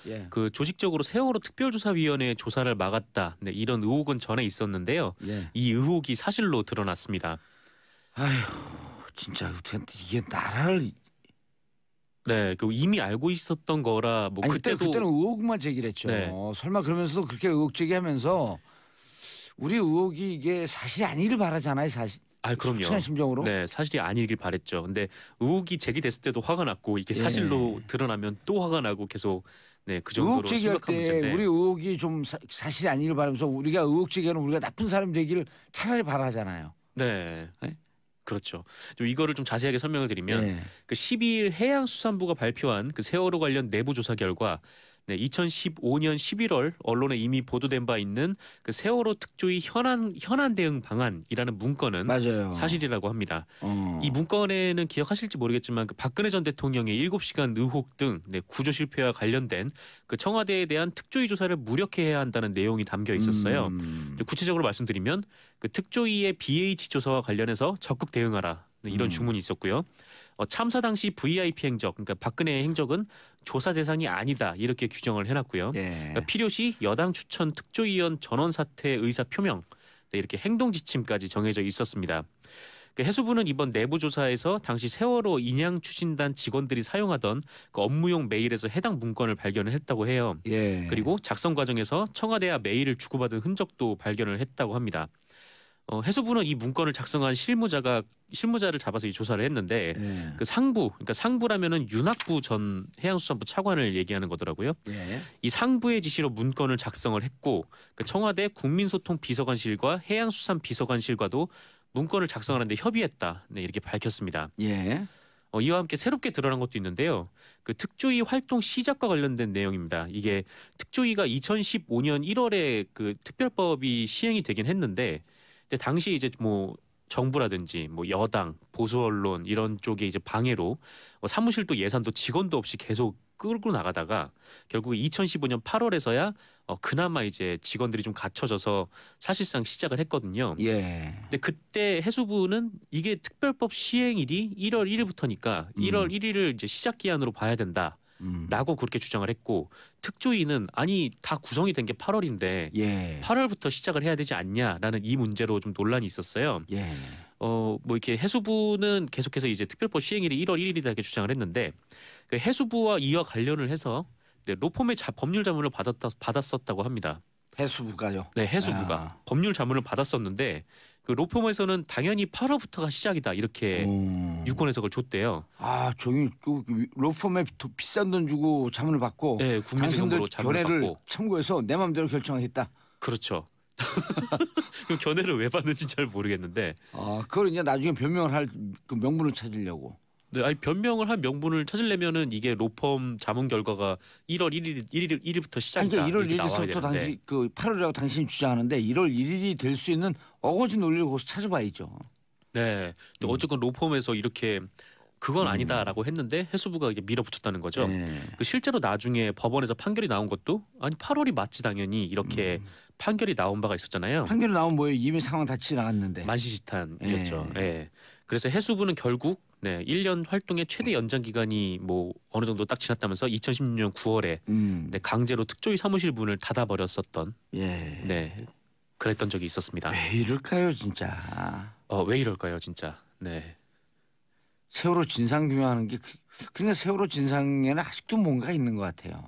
예. 그 조직적으로 세월호 특별조사위원회 조사를 막았다. 네, 이런 의혹은 전에 있었는데요. 예. 이 의혹이 사실로 드러났습니다. 아휴, 진짜 이게 나라를 네, 그 이미 알고 있었던 거라 뭐 아니 그때도 그때는 의혹만 제기했죠. 네. 설마 그러면서도 그렇게 의혹 제기하면서 우리 의혹이 이게 사실이 아니길 바라잖아요. 사실. 그럼요. 솔직한 심정으로. 네, 사실이 아니길 바랬죠. 근데 의혹이 제기됐을 때도 화가 났고 이게 예. 사실로 드러나면 또 화가 나고 계속 네, 그 정도로 의혹 제기할 심각한 때 문제인데. 우리 의혹이 좀 사실이 아니길 바라면서 우리가 의혹 제기하는 우리가 나쁜 사람이 되기를 차라리 바라잖아요. 네. 네? 그렇죠. 좀 이거를 좀 자세하게 설명을 드리면 예. 그 12일 해양수산부가 발표한 그 세월호 관련 내부 조사 결과 2015년 11월 언론에 이미 보도된 바 있는 그 세월호 특조위 현안 대응 방안이라는 문건은 맞아요. 사실이라고 합니다. 이 문건에는 기억하실지 모르겠지만 그 박근혜 전 대통령의 7시간 의혹 등 구조 실패와 관련된 그 청와대에 대한 특조위 조사를 무력화해야 한다는 내용이 담겨 있었어요. 구체적으로 말씀드리면 그 특조위의 BH 조사와 관련해서 적극 대응하라. 이런 주문이 있었고요. 참사 당시 VIP 행적, 그러니까 박근혜의 행적은 조사 대상이 아니다 이렇게 규정을 해놨고요. 예. 그러니까 필요시 여당 추천 특조위원 전원 사퇴 의사 표명 이렇게 행동 지침까지 정해져 있었습니다. 그 해수부는 이번 내부 조사에서 당시 세월호 인양 추진단 직원들이 사용하던 그 업무용 메일에서 해당 문건을 발견을 했다고 해요. 예. 그리고 작성 과정에서 청와대와 메일을 주고받은 흔적도 발견을 했다고 합니다. 해수부는 이 문건을 작성한 실무자를 잡아서 이 조사를 했는데 예. 그 상부, 그러니까 상부라면은 윤학부 전 해양수산부 차관을 얘기하는 거더라고요. 예. 이 상부의 지시로 문건을 작성을 했고 그 청와대 국민소통 비서관실과 해양수산 비서관실과도 문건을 작성하는데 협의했다. 네, 이렇게 밝혔습니다. 예. 이와 함께 새롭게 드러난 것도 있는데요. 그 특조위 활동 시작과 관련된 내용입니다. 이게 특조위가 2015년 1월에 그 특별법이 시행이 되긴 했는데, 근데 당시 이제 뭐 정부라든지 뭐 여당, 보수 언론 이런 쪽에 이제 방해로 사무실도 예산도 직원도 없이 계속 끌고 나가다가 결국 2015년 8월에서야 그나마 이제 직원들이 좀 갖춰져서 사실상 시작을 했거든요. 예. 근데 그때 해수부는 이게 특별법 시행일이 1월 1일부터니까 1월 1일을 이제 시작 기한으로 봐야 된다. 라고 그렇게 주장을 했고 특조위는 아니 다 구성이 된 게 8월인데 예. 8월부터 시작을 해야 되지 않냐라는 이 문제로 좀 논란이 있었어요. 예. 뭐 이렇게 해수부는 계속해서 이제 특별법 시행일이 1월 1일이다 이렇게 주장을 했는데 그 해수부와 이와 관련을 해서 로펌의 법률 자문을 받았었다고 합니다. 해수부가요. 네, 해수부가 법률 자문을 받았었는데 그 로펌에서는 당연히 8월부터가 시작이다 이렇게 유권 해석을 줬대요. 저기 로펌에 비싼 돈 주고 자문을 받고 네, 국민세금으로 자문을 견해를 받고 참고해서 내 마음대로 결정했다. 그렇죠. 그 견해를 왜 받는지 잘 모르겠는데. 그걸 이제 나중에 변명을 할 그 명분을 찾으려고. 네, 아니 변명을 한 명분을 찾으려면은 이게 로펌 자문 결과가 1월 1일부터 시작이다. 그러니까 1월 이렇게 나와야 1일부터 되는데. 당시 8월이라고 당신이 주장하는데 1월 1일이 될 수 있는 어거지 논리를 거기서 찾아봐야죠. 네. 또 어쨌건 로펌에서 이렇게 그건 아니다라고 했는데 해수부가 이게 밀어붙였다는 거죠. 네. 그 실제로 나중에 법원에서 판결이 나온 것도 아니 8월이 맞지 당연히 이렇게 판결이 나온 바가 있었잖아요. 판결이 나오면 뭐예요? 이미 상황 다 지나갔는데. 만시지탄이었죠. 예. 그래서 해수부는 결국 1년 활동의 최대 연장 기간이 뭐 어느 정도 딱 지났다면서 2016년 9월에 강제로 특조위 사무실 문을 닫아버렸었던 그랬던 적이 있었습니다. 왜 이럴까요, 진짜? 왜 이럴까요, 진짜? 네. 세월호 진상규명하는 게 그러니까 세월호 진상에는 아직도 뭔가 있는 것 같아요.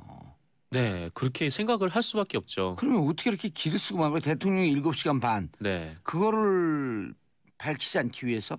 네, 그렇게 생각을 할 수밖에 없죠. 그러면 어떻게 이렇게 길을 쓰고 막 대통령이 7시간 반 그거를 밝히지 않기 위해서?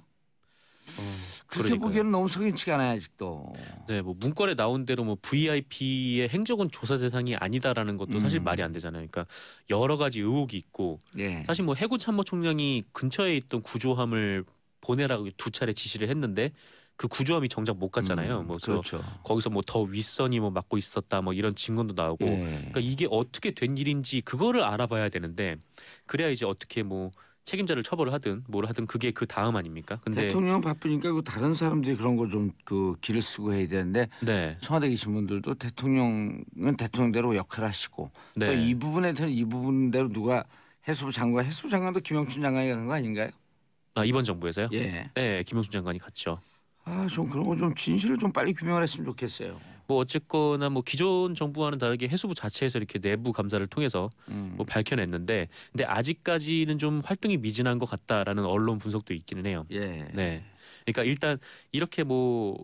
그렇게 그러니까요. 보기에는 너무 석연치가 않아요 아직도. 네, 뭐 문건에 나온 대로 뭐 VIP의 행적은 조사 대상이 아니다라는 것도 사실 말이 안 되잖아요. 그러니까 여러 가지 의혹이 있고 사실 뭐 해군 참모총장이 근처에 있던 구조함을 보내라고 2차례 지시를 했는데 그 구조함이 정작 못 갔잖아요. 뭐 그렇죠. 거기서 뭐 더 윗선이 뭐 맡고 있었다 뭐 이런 증언도 나오고 그러니까 이게 어떻게 된 일인지 그거를 알아봐야 되는데 그래야 이제 어떻게 뭐 책임자를 처벌을 하든 뭘 하든 그게 그 다음 아닙니까? 근데 대통령 바쁘니까 그 다른 사람들이 그런 거 좀 그 길을 쓰고 해야 되는데 청와대 계신 분들도 대통령은 대통령대로 역할을 하시고 또 이 부분에 대해서 이 부분대로 누가 해수부 장관도 김영춘 장관이 간 거 아닌가요? 이번 정부에서요? 예. 네, 김영춘 장관이 갔죠. 좀 그런 거 좀 진실을 좀 빨리 규명을 했으면 좋겠어요. 뭐 어쨌거나 뭐 기존 정부와는 다르게 해수부 자체에서 이렇게 내부 감사를 통해서 뭐 밝혀냈는데, 근데 아직까지는 좀 활동이 미진한 것 같다라는 언론 분석도 있기는 해요. 예. 네. 그러니까 일단 이렇게 뭐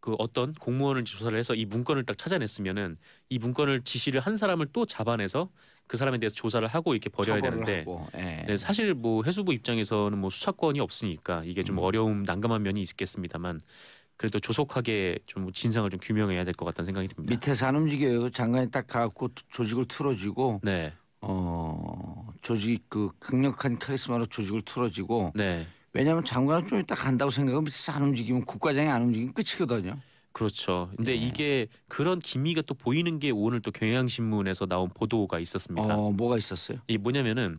그 어떤 공무원을 조사를 해서 이 문건을 딱 찾아냈으면은 이 문건을 지시를 한 사람을 또 잡아내서 그 사람에 대해서 조사를 하고 이렇게 버려야 되는데, 예. 네, 사실 뭐 해수부 입장에서는 뭐 수사권이 없으니까 이게 좀 어려움 난감한 면이 있겠습니다만, 그래도 조속하게 좀 진상을 좀 규명해야 될 것 같다는 생각이 듭니다. 밑에서 안 움직여요. 장관이 딱 가갖고 조직을 틀어지고, 네. 조직 그 강력한 카리스마로 조직을 틀어지고. 네. 왜냐하면 장관은 좀 이따 간다고 생각하면 밑에서 안 움직이면 국가장이 안 움직이면 끝이거든요. 그렇죠. 근데 이게 그런 기미가 또 보이는 게 오늘 또 경향신문에서 나온 보도가 있었습니다. 뭐가 있었어요? 이 뭐냐면은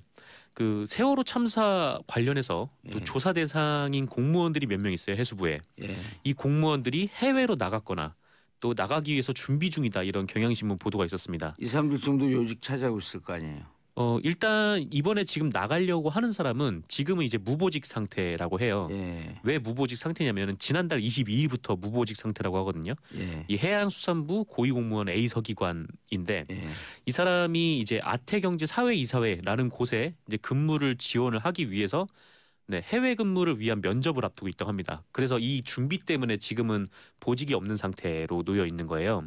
그 세월호 참사 관련해서 또 조사 대상인 공무원들이 몇 명 있어요, 해수부에. 이 공무원들이 해외로 나갔거나 또 나가기 위해서 준비 중이다, 이런 경향신문 보도가 있었습니다. 이 사람들 정도 요직 차지하고 있을 거 아니에요. 일단 이번에 지금 나가려고 하는 사람은 지금은 이제 무보직 상태라고 해요. 왜 무보직 상태냐면은 지난달 22일부터 무보직 상태라고 하거든요. 이 해양수산부 고위공무원 A서기관인데 이 사람이 이제 아태경제사회이사회라는 곳에 이제 근무를 지원을 하기 위해서 해외 근무를 위한 면접을 앞두고 있다고 합니다. 그래서 이 준비 때문에 지금은 보직이 없는 상태로 놓여 있는 거예요.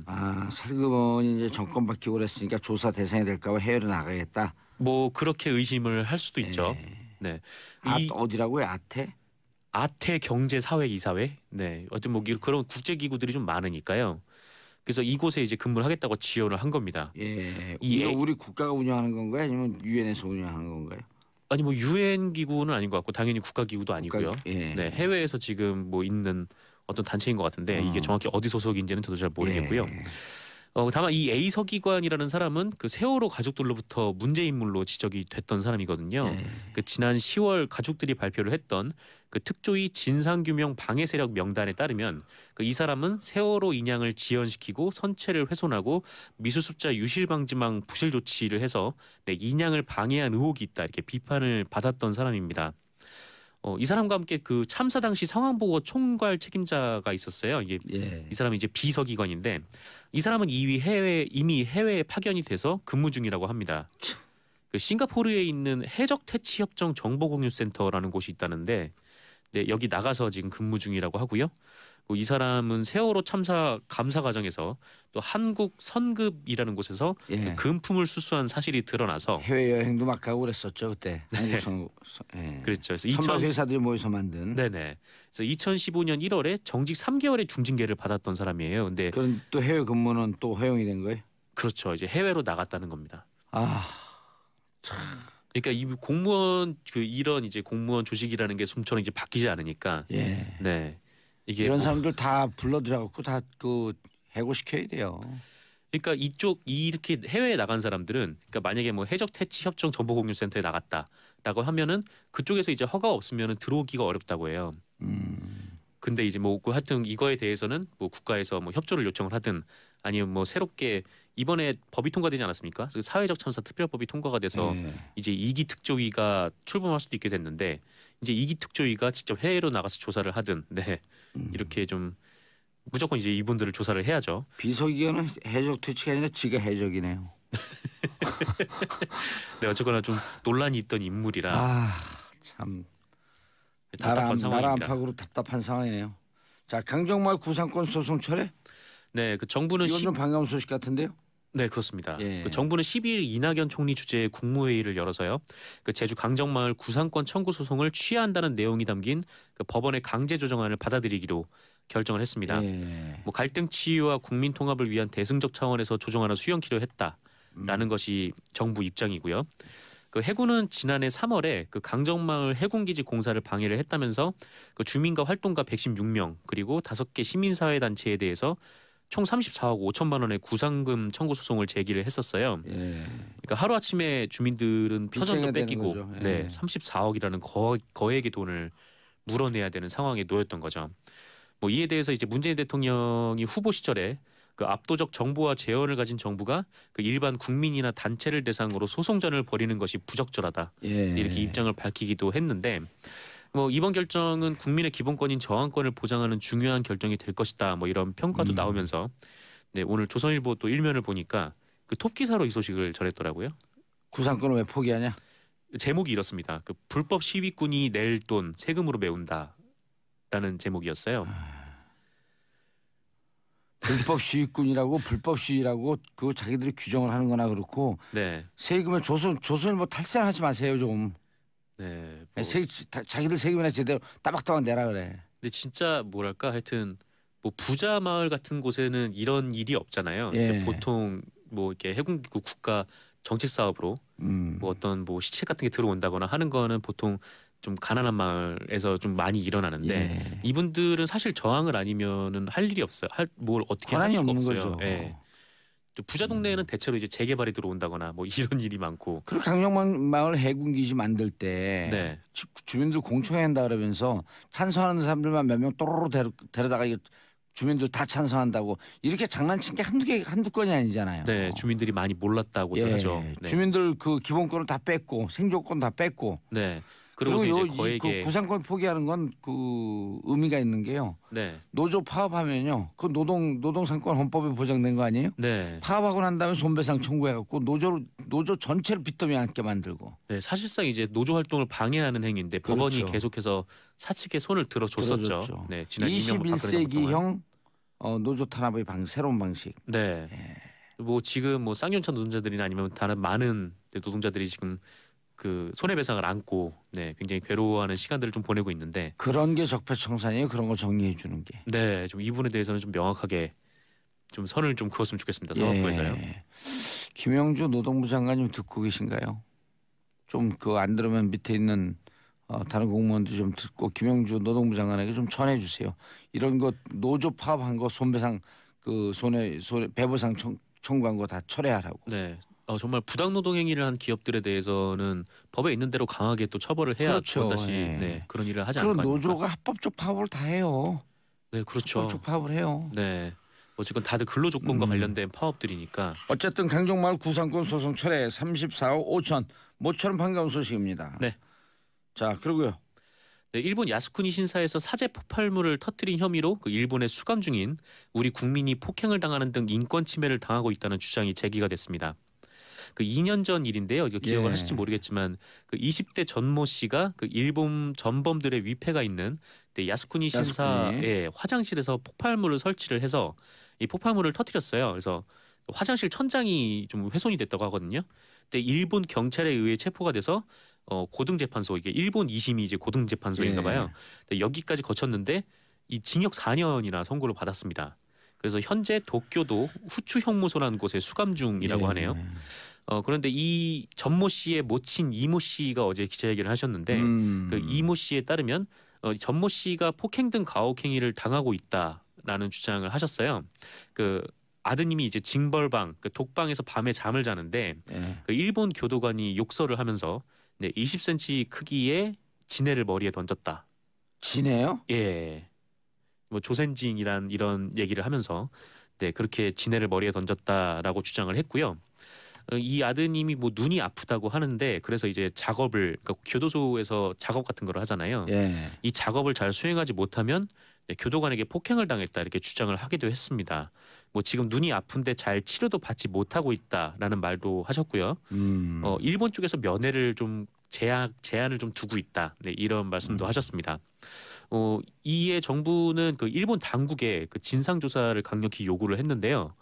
살금원이 이제 정권 바뀌고 그랬으니까 조사 대상이 될까봐 해외로 나가겠다. 뭐 그렇게 의심을 할 수도 있죠. 네. 어디라고요? 아태경제사회이사회. 네. 어쨌든 뭐 그런 국제기구들이 좀 많으니까요. 그래서 이곳에 이제 근무를 하겠다고 지원을 한 겁니다. 우리 국가가 운영하는 건가요? 아니면 유엔에서 운영하는 건가요? 아니 뭐 유엔 기구는 아닌 것 같고 당연히 국가 기구도 아니고요. 네, 해외에서 지금 뭐 있는 어떤 단체인 것 같은데 이게 정확히 어디 소속인지는 저도 잘 모르겠고요. 다만 이 A서기관이라는 사람은 그 세월호 가족들로부터 문제 인물로 지적이 됐던 사람이거든요. 그 지난 10월 가족들이 발표를 했던 그 특조위 진상규명 방해 세력 명단에 따르면 그 이 사람은 세월호 인양을 지연시키고 선체를 훼손하고 미수습자 유실 방지망 부실 조치를 해서 인양을 방해한 의혹이 있다, 이렇게 비판을 받았던 사람입니다. 이 사람과 함께 그 참사 당시 상황 보고 총괄 책임자가 있었어요. 이 사람이 이제 비서기관인데 이 사람은 이미 해외에 파견이 돼서 근무 중이라고 합니다. 그 싱가포르에 있는 해적 퇴치 협정 정보공유센터라는 곳이 있다는데 여기 나가서 지금 근무 중이라고 하고요. 이 사람은 세월호 참사 감사 과정에서 또 한국 선급이라는 곳에서 금품을 수수한 사실이 드러나서 해외 여행도 막 가고 그랬었죠 그때. 한국 선급. 그렇죠. 그래서 선박 회사들이 모여서 만든. 네네. 그래서 2015년 1월에 정직 3개월의 중징계를 받았던 사람이에요. 근데 그럼 또 해외 근무는 또 허용이 된 거예요? 그렇죠. 이제 해외로 나갔다는 겁니다. 참. 그러니까 이 공무원 이런 이제 공무원 조직이라는 게 좀처럼 이제 바뀌지 않으니까. 네. 이게 이런 사람들 다 불러들여갖고 다 그 해고시켜야 돼요. 그러니까 이렇게 해외에 나간 사람들은, 그러니까 만약에 뭐 해적 퇴치 협정 정보공유센터에 나갔다라고 하면은 그쪽에서 이제 허가가 없으면은 들어오기가 어렵다고 해요. 근데 이제 뭐 하여튼 이거에 대해서는 뭐 국가에서 뭐 협조를 요청을 하든 아니면 뭐 새롭게 이번에 법이 통과되지 않았습니까? 그래서 사회적 참사 특별법이 통과가 돼서 이제 2기 특조위가 출범할 수도 있게 됐는데 이제 2기 특조위가 직접 해외로 나가서 조사를 하든 이렇게 좀 무조건 이제 이분들을 조사를 해야죠. 비서기관은 해적 퇴치가 아니라 지가 해적이네요. 네, 어쨌거나 좀 논란이 있던 인물이라 참 답답한 상황입니다. 나라 안팎으로 답답한 상황이네요. 자, 강정마을 구상권 소송 철회? 네, 그 정부는 이건 좀 반가운 소식 같은데요. 네, 그렇습니다. 그 정부는 12일 이낙연 총리 주재의 국무회의를 열어서요. 그 제주 강정마을 구상권 청구 소송을 취하한다는 내용이 담긴 그 법원의 강제 조정안을 받아들이기로 결정을 했습니다. 뭐 갈등 치유와 국민 통합을 위한 대승적 차원에서 조정안을 수용키로 했다라는 것이 정부 입장이고요. 그 해군은 지난해 3월에 그 강정마을 해군기지 공사를 방해를 했다면서 그 주민과 활동가 116명 그리고 5개 시민사회 단체에 대해서 총 34억 5천만 원의 구상금 청구 소송을 제기를 했었어요. 그러니까 하루 아침에 주민들은 터전도 뺏기고 34억이라는 거액의 돈을 물어내야 되는 상황에 놓였던 거죠. 뭐 이에 대해서 이제 문재인 대통령이 후보 시절에 그 압도적 정보와 재원을 가진 정부가 그 일반 국민이나 단체를 대상으로 소송전을 벌이는 것이 부적절하다 이렇게 입장을 밝히기도 했는데 뭐 이번 결정은 국민의 기본권인 저항권을 보장하는 중요한 결정이 될 것이다. 뭐 이런 평가도 나오면서 네, 오늘 조선일보 또 일면을 보니까 그 톱 기사로 이 소식을 전했더라고요. 구상권을 왜 포기하냐? 제목이 이렇습니다. 그 불법 시위꾼이 낼 돈 세금으로 메운다라는 제목이었어요. 불법 시위꾼이라고 불법 시위라고 그 자기들이 규정을 하는 거나 그렇고 네. 세금을 조선을 뭐 탈세하지 마세요 좀. 네. 뭐. 자기들 세금이나 제대로 따박따박 내라 그래. 근데 진짜 뭐랄까 하여튼 뭐 부자 마을 같은 곳에는 이런 일이 없잖아요. 예. 보통 뭐 이렇게 해군기구 국가 정책 사업으로 뭐 어떤 뭐 시책 같은 게 들어온다거나 하는 거는 보통 좀 가난한 마을에서 좀 많이 일어나는데 예. 이분들은 사실 저항을 아니면은 할 일이 없어요. 뭘 어떻게 할 수가 없어요. 거죠. 예. 부자 동네에는 대체로 이제 재개발이 들어온다거나 뭐 이런 일이 많고. 그리고 강정마을 해군기지 만들 때 네. 주민들 공청회 한다 그러면서 찬성하는 사람들만 몇 명 또로로 데려다가 주민들 다 찬성한다고 이렇게 장난친 게 한두 건이 아니잖아요. 네, 주민들이 많이 몰랐다고도 하죠. 네. 주민들 그 기본권을 다 뺐고 생존권 다 뺐고. 네. 그리고 이제 거액의 그 구상권 포기하는 건 그 의미가 있는 게요. 네. 노조 파업하면요, 그 노동상권 헌법에 보장된 거 아니에요? 네. 파업하고 난 다음에 손배상 청구해갖고 노조 전체를 빚더미 않게 만들고. 네, 사실상 이제 노조 활동을 방해하는 행위인데 그렇죠. 법원이 계속해서 사측에 손을 들어줬었죠. 네, 지난 21세기형 노조 탄압의 새로운 방식. 네. 뭐 지금 뭐 쌍용차 노동자들이나 아니면 다른 많은 노동자들이 지금 그 손해배상을 안고 네 굉장히 괴로워하는 시간들을 좀 보내고 있는데 그런 게 적폐청산이에요. 그런 거 정리해 주는 게. 네, 좀 이 부분에 대해서는 좀 명확하게 좀 선을 좀 그었으면 좋겠습니다. 사법부에서요. 김영주 노동부 장관님 듣고 계신가요? 좀 그 안 들으면 밑에 있는 다른 공무원들 좀 듣고 김영주 노동부 장관에게 좀 전해 주세요. 이런 거 노조 파업한 거 손배상 그 손해 배보상 청구한 거 다 철회하라고. 네. 정말 부당노동 행위를 한 기업들에 대해서는 법에 있는 대로 강하게 또 처벌을 해야 다시 네, 그런 일을 하지 않을 거 아닙니까? 노조가 합법적 파업을 다 해요. 네, 그렇죠. 합법적 파업을 해요. 네, 어쨌건 다들 근로조건과 관련된 파업들이니까. 어쨌든 강정마을 구상권 소송 철회 34억 5천 모처럼 반가운 소식입니다. 네. 자, 그리고요. 네, 일본 야스쿠니 신사에서 사제 폭발물을 터뜨린 혐의로 그 일본에 수감 중인 우리 국민이 폭행을 당하는 등 인권 침해를 당하고 있다는 주장이 제기가 됐습니다. 그 2년 전 일인데요. 이거 기억을 하실지 모르겠지만 그 20대 전모 씨가 그 일본 전범들의 위패가 있는 야스쿠니 신사의 화장실에서 폭발물을 설치를 해서 이 폭발물을 터뜨렸어요. 그래서 화장실 천장이 좀 훼손이 됐다고 하거든요. 근데 일본 경찰에 의해 체포가 돼서 고등재판소 이게 일본 2심이 이제 고등재판소인가 봐요. 여기까지 거쳤는데 이 징역 4년이나 선고를 받았습니다. 그래서 현재 도쿄도 후추 형무소라는 곳에 수감 중이라고 하네요. 그런데 이 전모 씨의 모친 이모 씨가 어제 기자회견을 하셨는데 그 이모 씨에 따르면 전모 씨가 폭행 등 가혹 행위를 당하고 있다라는 주장을 하셨어요. 그 아드님이 이제 징벌방, 그 독방에서 밤에 잠을 자는데 그 일본 교도관이 욕설을 하면서 20cm 크기의 지네를 머리에 던졌다. 지네요? 예. 뭐 조센징이란 이런 얘기를 하면서 그렇게 지네를 머리에 던졌다라고 주장을 했고요. 이 아드님이 뭐 눈이 아프다고 하는데 그래서 이제 작업을 그러니까 교도소에서 작업 같은 걸 하잖아요. 이 작업을 잘 수행하지 못하면 교도관에게 폭행을 당했다 이렇게 주장을 하기도 했습니다. 뭐 지금 눈이 아픈데 잘 치료도 받지 못하고 있다라는 말도 하셨고요. 일본 쪽에서 면회를 좀 제한을 좀 두고 있다. 네, 이런 말씀도 하셨습니다. 이에 정부는 그 일본 당국에 그 진상 조사를 강력히 요구를 했는데요.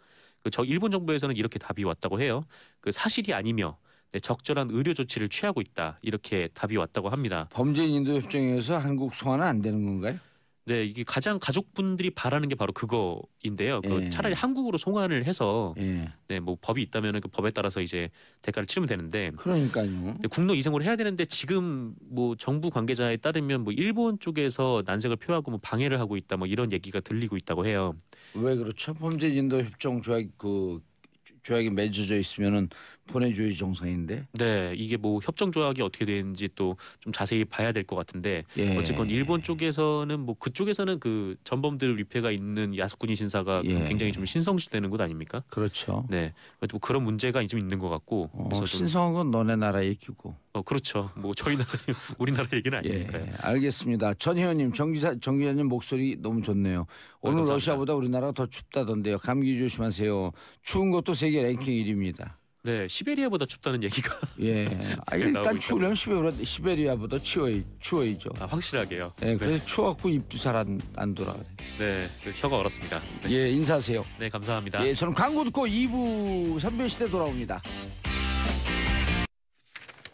저 일본 정부에서는 이렇게 답이 왔다고 해요. 그 사실이 아니며 적절한 의료 조치를 취하고 있다. 이렇게 답이 왔다고 합니다. 범죄인 인도 협정에서 한국 소환은 안 되는 건가요? 네, 이게 가장 가족분들이 바라는 게 바로 그거인데요. 그 차라리 한국으로 송환을 해서 네, 뭐 법이 있다면 그 법에 따라서 이제 대가를 치르면 되는데. 그러니까요. 국로 이송을 해야 되는데 지금 뭐 정부 관계자에 따르면 뭐 일본 쪽에서 난색을 표하고 뭐 방해를 하고 있다 뭐 이런 얘기가 들리고 있다고 해요. 왜 그렇죠? 범죄인 인도 협정 조약이 맺어져 있으면은 보내줘야 정상인데. 네, 이게 뭐 협정 조약이 어떻게 되는지 또 좀 자세히 봐야 될 것 같은데 예. 어쨌건 일본 쪽에서는 뭐 그쪽에서는 그 전범들 위패가 있는 야스쿠니 신사가 예. 굉장히 좀 신성시되는 곳 아닙니까? 그렇죠. 네, 뭐 그런 문제가 좀 있는 것 같고 그래서 좀 신성한 건 너네 나라 얘기고. 그렇죠. 뭐 저희 나라 우리나라 얘기는 아니니까요. 예, 알겠습니다. 전 회원님, 정 기자님 목소리 너무 좋네요. 오늘 감사합니다. 러시아보다 우리나라가 더 춥다던데요. 감기 조심하세요. 추운 것도 세계 랭킹 1위입니다. 네, 시베리아보다 춥다는 얘기가 예, 나오고 일단 있다고요. 추우려면 시베리아보다 추워야죠. 확실하게요. 예, 그래서 추워갖고 입도 잘 안 돌아가요. 네, 그 혀가 얼었습니다. 네, 예, 인사하세요. 네, 감사합니다. 예, 저는 광고 듣고 2부 3별 시대 돌아옵니다.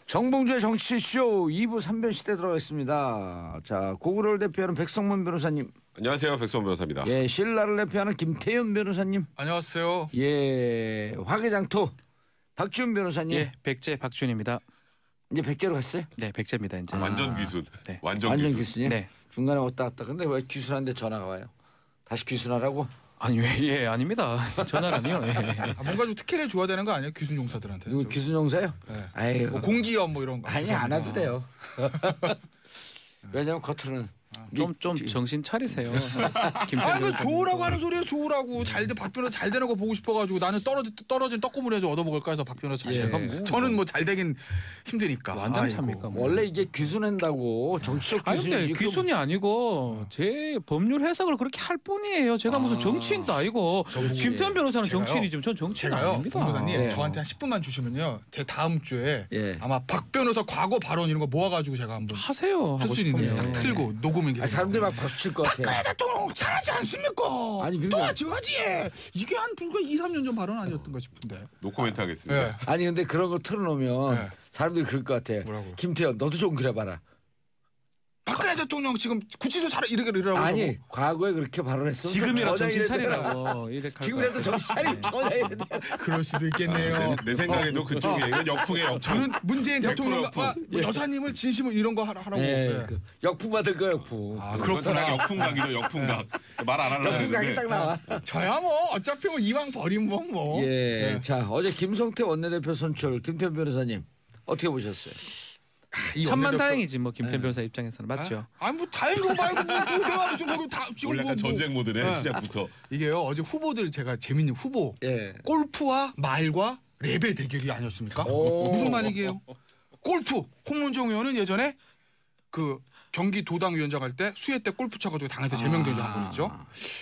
정봉주의 정치쇼 2부 3별 시대 들어가겠습니다. 자, 고구려를 대표하는 백성문 변호사님, 안녕하세요. 백성원 변호사입니다. 예, 신라를 대표하는 김태현 변호사님, 안녕하세요. 예, 화개장터 박지훈 변호사님. 예, 백제 박준입니다. 이제 백제로 갔어요? 네, 백제입니다 이제. 완전 귀순. 네. 완전 완전 귀순. 귀순이요? 네. 중간에 왔다 갔다. 근데 왜 귀순한데 전화가 와요? 다시 귀순하라고? 아니 예, 아닙니다. 전화라니요. 예. 뭔가 좀 특혜를 줘야 되는 거 아니에요? 귀순 용사들한테. 누구 귀순용사요? 네. 아유, 뭐 공기업 뭐 이런 거. 아니 안 와도 돼요. 왜냐면 겉으로는 좀 정신 차리세요. 김태현 아, 그 변호사님. 좋으라고 하는 소리예요. 좋으라고 박 변호사 잘 되는 거 보고 싶어가지고 나는 떨어진 떡고물에서 얻어먹을까 해서 박 변호사 잘 예. 되고. 저는 뭐 잘 되긴 힘드니까. 완전 아이고. 차입니까? 뭐. 원래 이게 귀순한다고 정치적 아니 근데 귀순이 귀순이 아니고 제 법률 해석을 그렇게 할 뿐이에요. 제가 무슨 정치인도 아니고 김태현 변호사는 제가요? 정치인이지만 전 정치인 제가요, 아닙니다. 변호사님 네. 저한테 한 10분만 주시면요, 제 다음 주에 예. 아마 박 변호사 과거 발언 이런 거 모아가지고 제가 한번 하세요. 할 하고 수 있는 싶으면. 다 틀고 녹음이. 아, 사람들이 막 박수 칠 것 같아. 박근혜 대통령 잘하지 않습니까? 아니, 그러니까- 도와줘야지. 이게 한 불과 2, 3년 전 발언 아니었던가 싶은데. 노코멘트 하겠습니다. 예. 아니 근데 그런 거 틀어놓으면 네. 사람들이 그럴 것 같아. 뭐라고? 김태현 너도 좀 그래봐라. 박근혜 대통령 지금 구치소 잘 이러라고. 아니 과거에 그렇게 발언했어. 지금이라 정신 차리라고 이렇게 할 지금이라도 것 정신 차리고 전화 해야 돼. 그럴 수도 있겠네요. 내 생각에도 그쪽에 이건 역풍의 역풍. 저는 문재인 100% 대통령과 역풍. 뭐 여사님을 진심으로 이런 거 하라고. 예, 예. 그 역풍 받을 거 역풍. 아 그렇구나. 그렇구나. 역풍각이죠. 역풍각. 말 안 하려고 역풍 각이 했는데. 딱 나와. 저야 뭐 어차피 뭐 이왕 버린 뭐. 예. 예. 자 어제 김성태 원내대표 선출 김태현 변호사님 어떻게 보셨어요? 이 천만 원내대표- 다행이지 뭐 김태현 변호사 입장에서는 맞죠. 아니 뭐 다행이고 말고 뭐 내가 무슨 거기 다 지금 원래 뭐, 약간 전쟁 모드네. 예. 시작부터. 이게요 어제 후보들 제가 재밌는 후보 예. 골프와 말과 랩의 대결이 아니었습니까? 오. 무슨 말이게요? 골프 홍문종 의원은 예전에 그 경기 도당위원장 할 때 수해 때 골프 쳐가지고 당에서 제명된 적 한 번 있죠.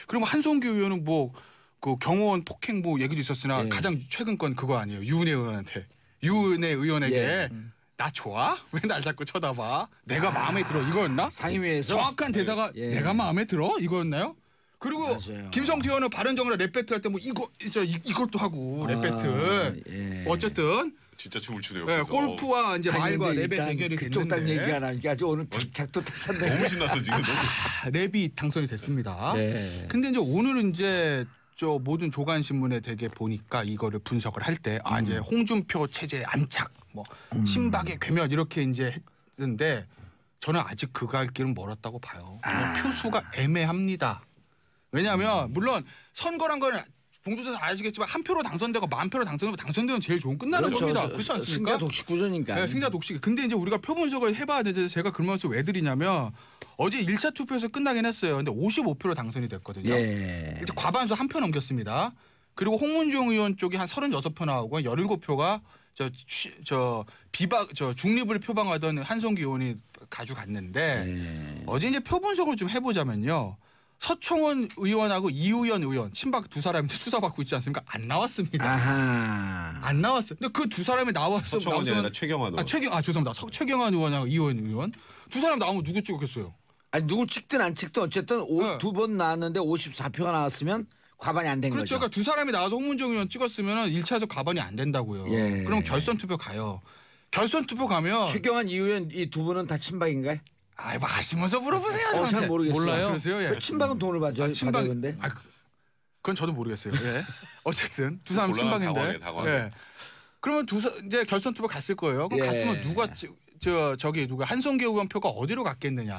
그리고 한성규 의원은 뭐 그 경호원 폭행 뭐 얘기도 있었으나 예. 가장 최근 건 그거 아니에요. 유은혜 의원에게 예. 나 좋아? 왜 날 자꾸 쳐다봐? 내가 마음에 들어 이거였나? 상임위에서 정확한 대사가 예. 내가 마음에 들어 이거였나요? 그리고 맞아요. 김성태 의원은 바른정의랑 랩 배틀 할 때 뭐 이것도 하고 랩 배틀. 예. 어쨌든 진짜 춤을 추네요. 예, 그래서. 골프와 이제 아니, 말과 근데 랩의 일단 대결이 그쪽 딱 됐는데 얘기가 나니까 아주 오늘 작도 탁찬데. 너무 신났어 지금. 랩이 당선이 됐습니다. 네. 근데 이제 오늘은 이제 저 모든 조간 신문에 되게 보니까 이거를 분석을 할 때 이제 홍준표 체제 안착, 뭐 친박의 괴멸 이렇게 이제 했는데 저는 아직 그 갈 길은 멀었다고 봐요. 표수가 애매합니다. 왜냐하면 물론 선거란 거는 봉조사 아시겠지만 한 표로 당선되고 만 표로 당선되면 제일 좋은 끝나는 겁니다. 그렇지 않습니까? 승자 독식구조니까. 네, 승자 독식. 근데 이제 우리가 표 분석을 해봐야 되는데 제가 그런 말씀 왜 드리냐면 어제 1차 투표에서 끝나긴 했어요. 근데 55표로 당선이 됐거든요. 예. 이제 과반수 한 표 넘겼습니다. 그리고 홍문종 의원 쪽이 한 36표 나오고 17표가 중립을 표방하던 한성규 의원이 가져갔는데 예. 어제 이제 표 분석을 좀 해보자면요. 서청원 의원하고 이우연 의원 친박 두 사람이 수사받고 있지 않습니까? 안 나왔습니다. 아하. 안 나왔어요. 근데 그 두 사람이 나왔어. 서청원이 아니라 최경환 의원. 죄송합니다. 최경환 의원하고 이우연 의원 두 사람 나오면 누구 찍었겠어요? 아니 누구 찍든 안 찍든 어쨌든 네. 두 번 나왔는데 54표가 나왔으면 과반이 안 된 그렇죠. 거죠. 그러니까 두 사람이 나와서 홍문정 의원 찍었으면 1차에서 과반이 안 된다고요. 예. 그럼 결선 투표 가요. 결선 투표 가면 최경환 이후엔 이 두 분은 다 친박인가요? 아이 마시면서 물어보세요. 저한테. 잘 모르겠어요. 몰라요? 그러세요? 예. 왜 친박은 돈을 받아요? 친박 근데 그건 저도 모르겠어요. 예. 어쨌든 두 사람 곤란한 친박인데. 당황해. 예. 그러면 이제 결선 투표 갔을 거예요. 그럼 예. 갔으면 누가 누가 한성교 의원 표가 어디로 갔겠느냐.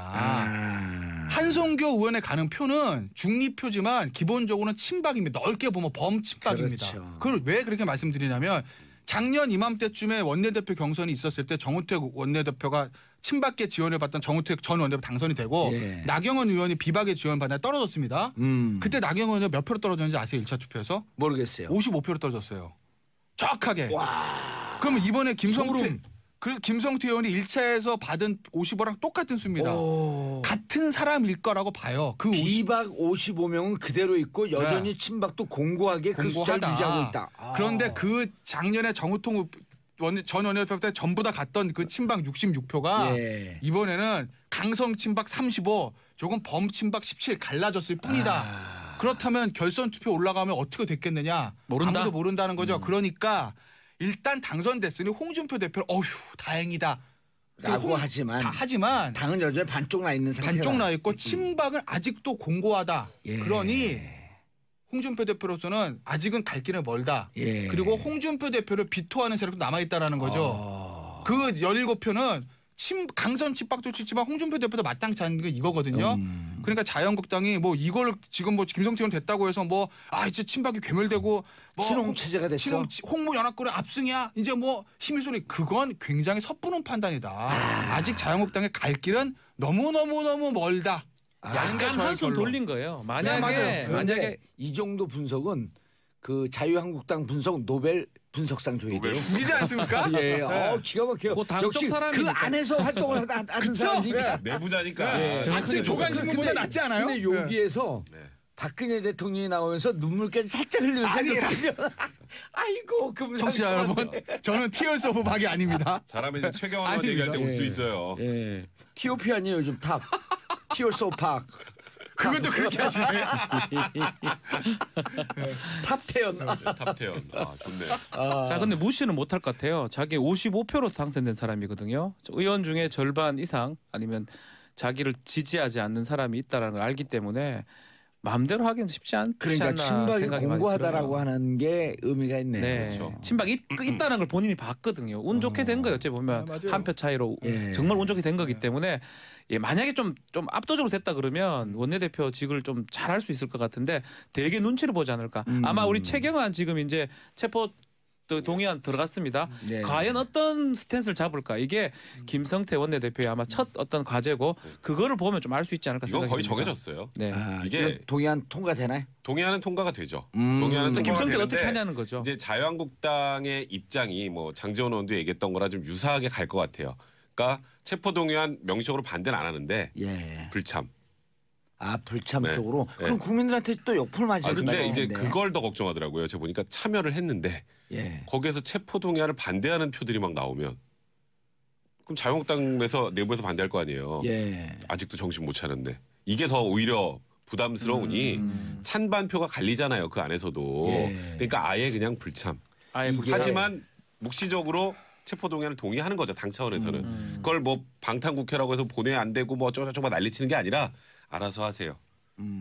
한성교 의원에 가는 표는 중립표지만 기본적으로는 친박입니다. 넓게 보면 범친박입니다. 그렇죠. 그걸 왜 그렇게 말씀드리냐면 작년 이맘때쯤에 원내대표 경선이 있었을 때 정우택 원내대표가 친박계 지원을 받던 정우택 전 원내대표 당선이 되고 예. 나경원 의원이 비박계 지원 받아 떨어졌습니다. 그때 나경원 의원이 몇 표로 떨어졌는지 아세요? 1차 투표에서? 모르겠어요. 55표로 떨어졌어요. 정확하게. 와. 그러면 이번에 김성태 소름. 김성태 의원이 1차에서 받은 55랑 똑같은 수입니다. 오. 같은 사람일 거라고 봐요. 그 비박 55명은 그대로 있고 여전히 친박도 공고하게 그 숫자를 공고하다. 유지하고 있다. 아. 그런데 그 작년에 정우통 전 원내대표 때 전부 다 갔던 그 친박 66표가 예. 이번에는 강성 친박 35, 조금 범 친박 17 갈라졌을 뿐이다. 아. 그렇다면 결선 투표 올라가면 어떻게 됐겠느냐? 모른다? 아무도 모른다는 거죠. 그러니까 일단 당선됐으니 홍준표 대표를 어휴 다행이다. 라고 하지만 하지만 당은 여전히 반쪽 나 있는 상태다. 반쪽 나 있고 친박은 아직도 공고하다. 예. 그러니 홍준표 대표로서는 아직은 갈 길은 멀다. 예. 그리고 홍준표 대표를 비토하는 세력도 남아 있다라는 거죠. 그 17표는 강선 친박도 치지만 홍준표 대표도 마땅치 않은 게 이거거든요. 그러니까 자유한국당이 뭐 이걸 지금 뭐 김성태 의원 됐다고 해서 뭐 이제 친박이 괴멸되고 뭐 친홍 체제가 됐어. 홍무 연합군의 압승이야. 이제 뭐 힘의 소리 그건 굉장히 섣부른 판단이다. 아직 자유한국당의 갈 길은 너무 멀다. 약간 저의 한숨 결론. 돌린 거예요. 맞아요. 만약에 만약에 이 정도 분석은 그 자유한국당 분석 노벨 분석상 줘야 돼요. 죽이지 않습니까? 예, 기가 막혀. 그 당쪽 역시 그 사람이니까. 안에서 활동을 하는 사람이니까. 내부자니까. 예. 아침 조간신문보다 낫지 않아요? 근데 여기에서 네. 박근혜 대통령이 나오면서 눈물까지 살짝 흘리면서 얘기했으면 아이고 청취자 여러분, 저는 티어스 오브 박이 아닙니다. 잘하면 이제 최경환 의원 아닙니다. 얘기할 때 올 수도 예. 있어요. 예. T.O.P 아니에요 요즘 탑. 티어스 오브 박. 그것도 그렇게 하시네. 탑태연. 탑태연. 좋네. 자, 근데 무시는 못할 것 같아요. 자기 55표로 당선된 사람이거든요. 의원 중에 절반 이상 아니면 자기를 지지하지 않는 사람이 있다는 걸 알기 때문에 마음대로 하기는 쉽지 않지 그러니까 않나 친박이 생각이 많이 공고하다라고 들어요. 하는 게 의미가 있네요. 네. 그렇죠. 친박이 있다는 걸 본인이 봤거든요. 운 좋게 된 거예요. 어째 보면 맞아요. 한 표 차이로 예. 정말 운 좋게 된 거기 때문에 만약에 좀 압도적으로 됐다 그러면 원내대표직을 좀 잘할 수 있을 것 같은데 되게 눈치를 보지 않을까. 아마 우리 최경환 지금 이제 체포 동의안 들어갔습니다. 네. 과연 어떤 스탠스를 잡을까? 이게 김성태 원내대표의 아마 첫 어떤 과제고 그거를 보면 좀 알 수 있지 않을까 이건 생각이 거의 듭니다. 정해졌어요. 네. 이게 이게 동의안 통과되나요? 동의안은 통과가 되죠. 동의안은 통과가 김성태 되는데 어떻게 하냐는 거죠. 이제 자유한국당의 입장이 뭐 장제원 의원도 얘기했던 거라 좀 유사하게 갈 것 같아요. 그러니까 체포동의안 명시적으로 반대는 안 하는데 예. 불참. 불참 네. 쪽으로. 네. 그럼 국민들한테 또 역풍을 맞을 근데 이제 텐데. 그걸 더 걱정하더라고요. 제가 보니까 참여를 했는데 예. 거기에서 체포동의안을 반대하는 표들이 막 나오면 그럼 자유한국당에서 내부에서 반대할 거 아니에요. 예. 아직도 정신 못 차렸는데 이게 더 오히려 부담스러우니 찬반표가 갈리잖아요. 그 안에서도. 예. 그러니까 아예 그냥 불참. 아예 이게- 불참. 하지만 묵시적으로 체포동의안을 동의하는 거죠. 당 차원에서는. 그걸 뭐 방탄국회라고 해서 보내 안 되고 뭐 어쩌고저쩌고 난리치는 게 아니라 알아서 하세요.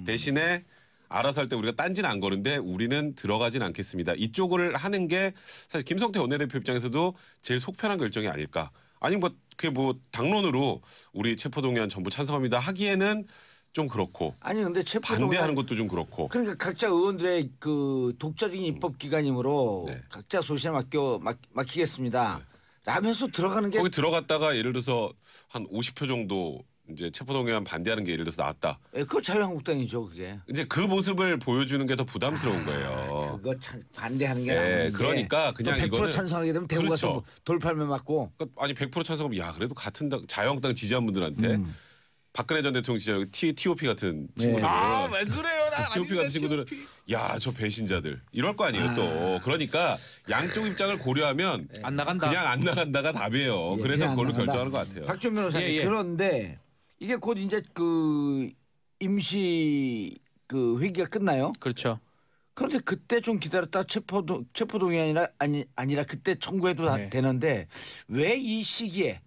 대신에 알아서 할 때 우리가 딴지는 안 거는데 우리는 들어가진 않겠습니다. 이쪽을 하는 게 사실 김성태 원내대표 입장에서도 제일 속편한 결정이 아닐까. 아니 뭐 그게 뭐 당론으로 우리 체포동의안 전부 찬성합니다 하기에는 좀 그렇고 아니 근데 체포동의안 반대하는 것도 좀 그렇고. 그러니까 각자 의원들의 그 독자적인 입법 기관이므로 네. 각자 소신에 맡기겠습니다. 라면서 들어가는 게 거기 들어갔다가 예를 들어서 한 50표 정도 이제 체포동의안 반대하는 게 예를 들어서 나왔다. 그거 자유한국당이죠 그게. 이제 그 모습을 보여주는 게 더 부담스러운 거예요. 그거 반대하는 게 예, 나은데. 그러니까 그냥 또 100% 이거는 찬성하게 되면 대구 가서 그렇죠. 돌팔매 맞고. 그러니까 아니 100% 찬성하면 야 그래도 같은 당 자유한국당 지지한 분들한테 박근혜 전 대통령 지지하고 TOP 같은 친구들 왜 그래요? 나 TOP 같은 친구들은 야 저 배신자들 이럴 거 아니에요 또. 그러니까 양쪽 입장을 고려하면 안 나간다. 그냥 안 나간다가 답이에요. 예, 그래서 그냥 안 그걸로 나간다. 결정하는 것 같아요. 박준 변호사님 예, 예. 그런데 이게 곧 이제 그 임시 그 회기가 끝나요. 그렇죠. 그런데 그때 좀 기다렸다 체포동의안이라 아니라 그때 청구해도 다 네. 되는데 왜 이 시기에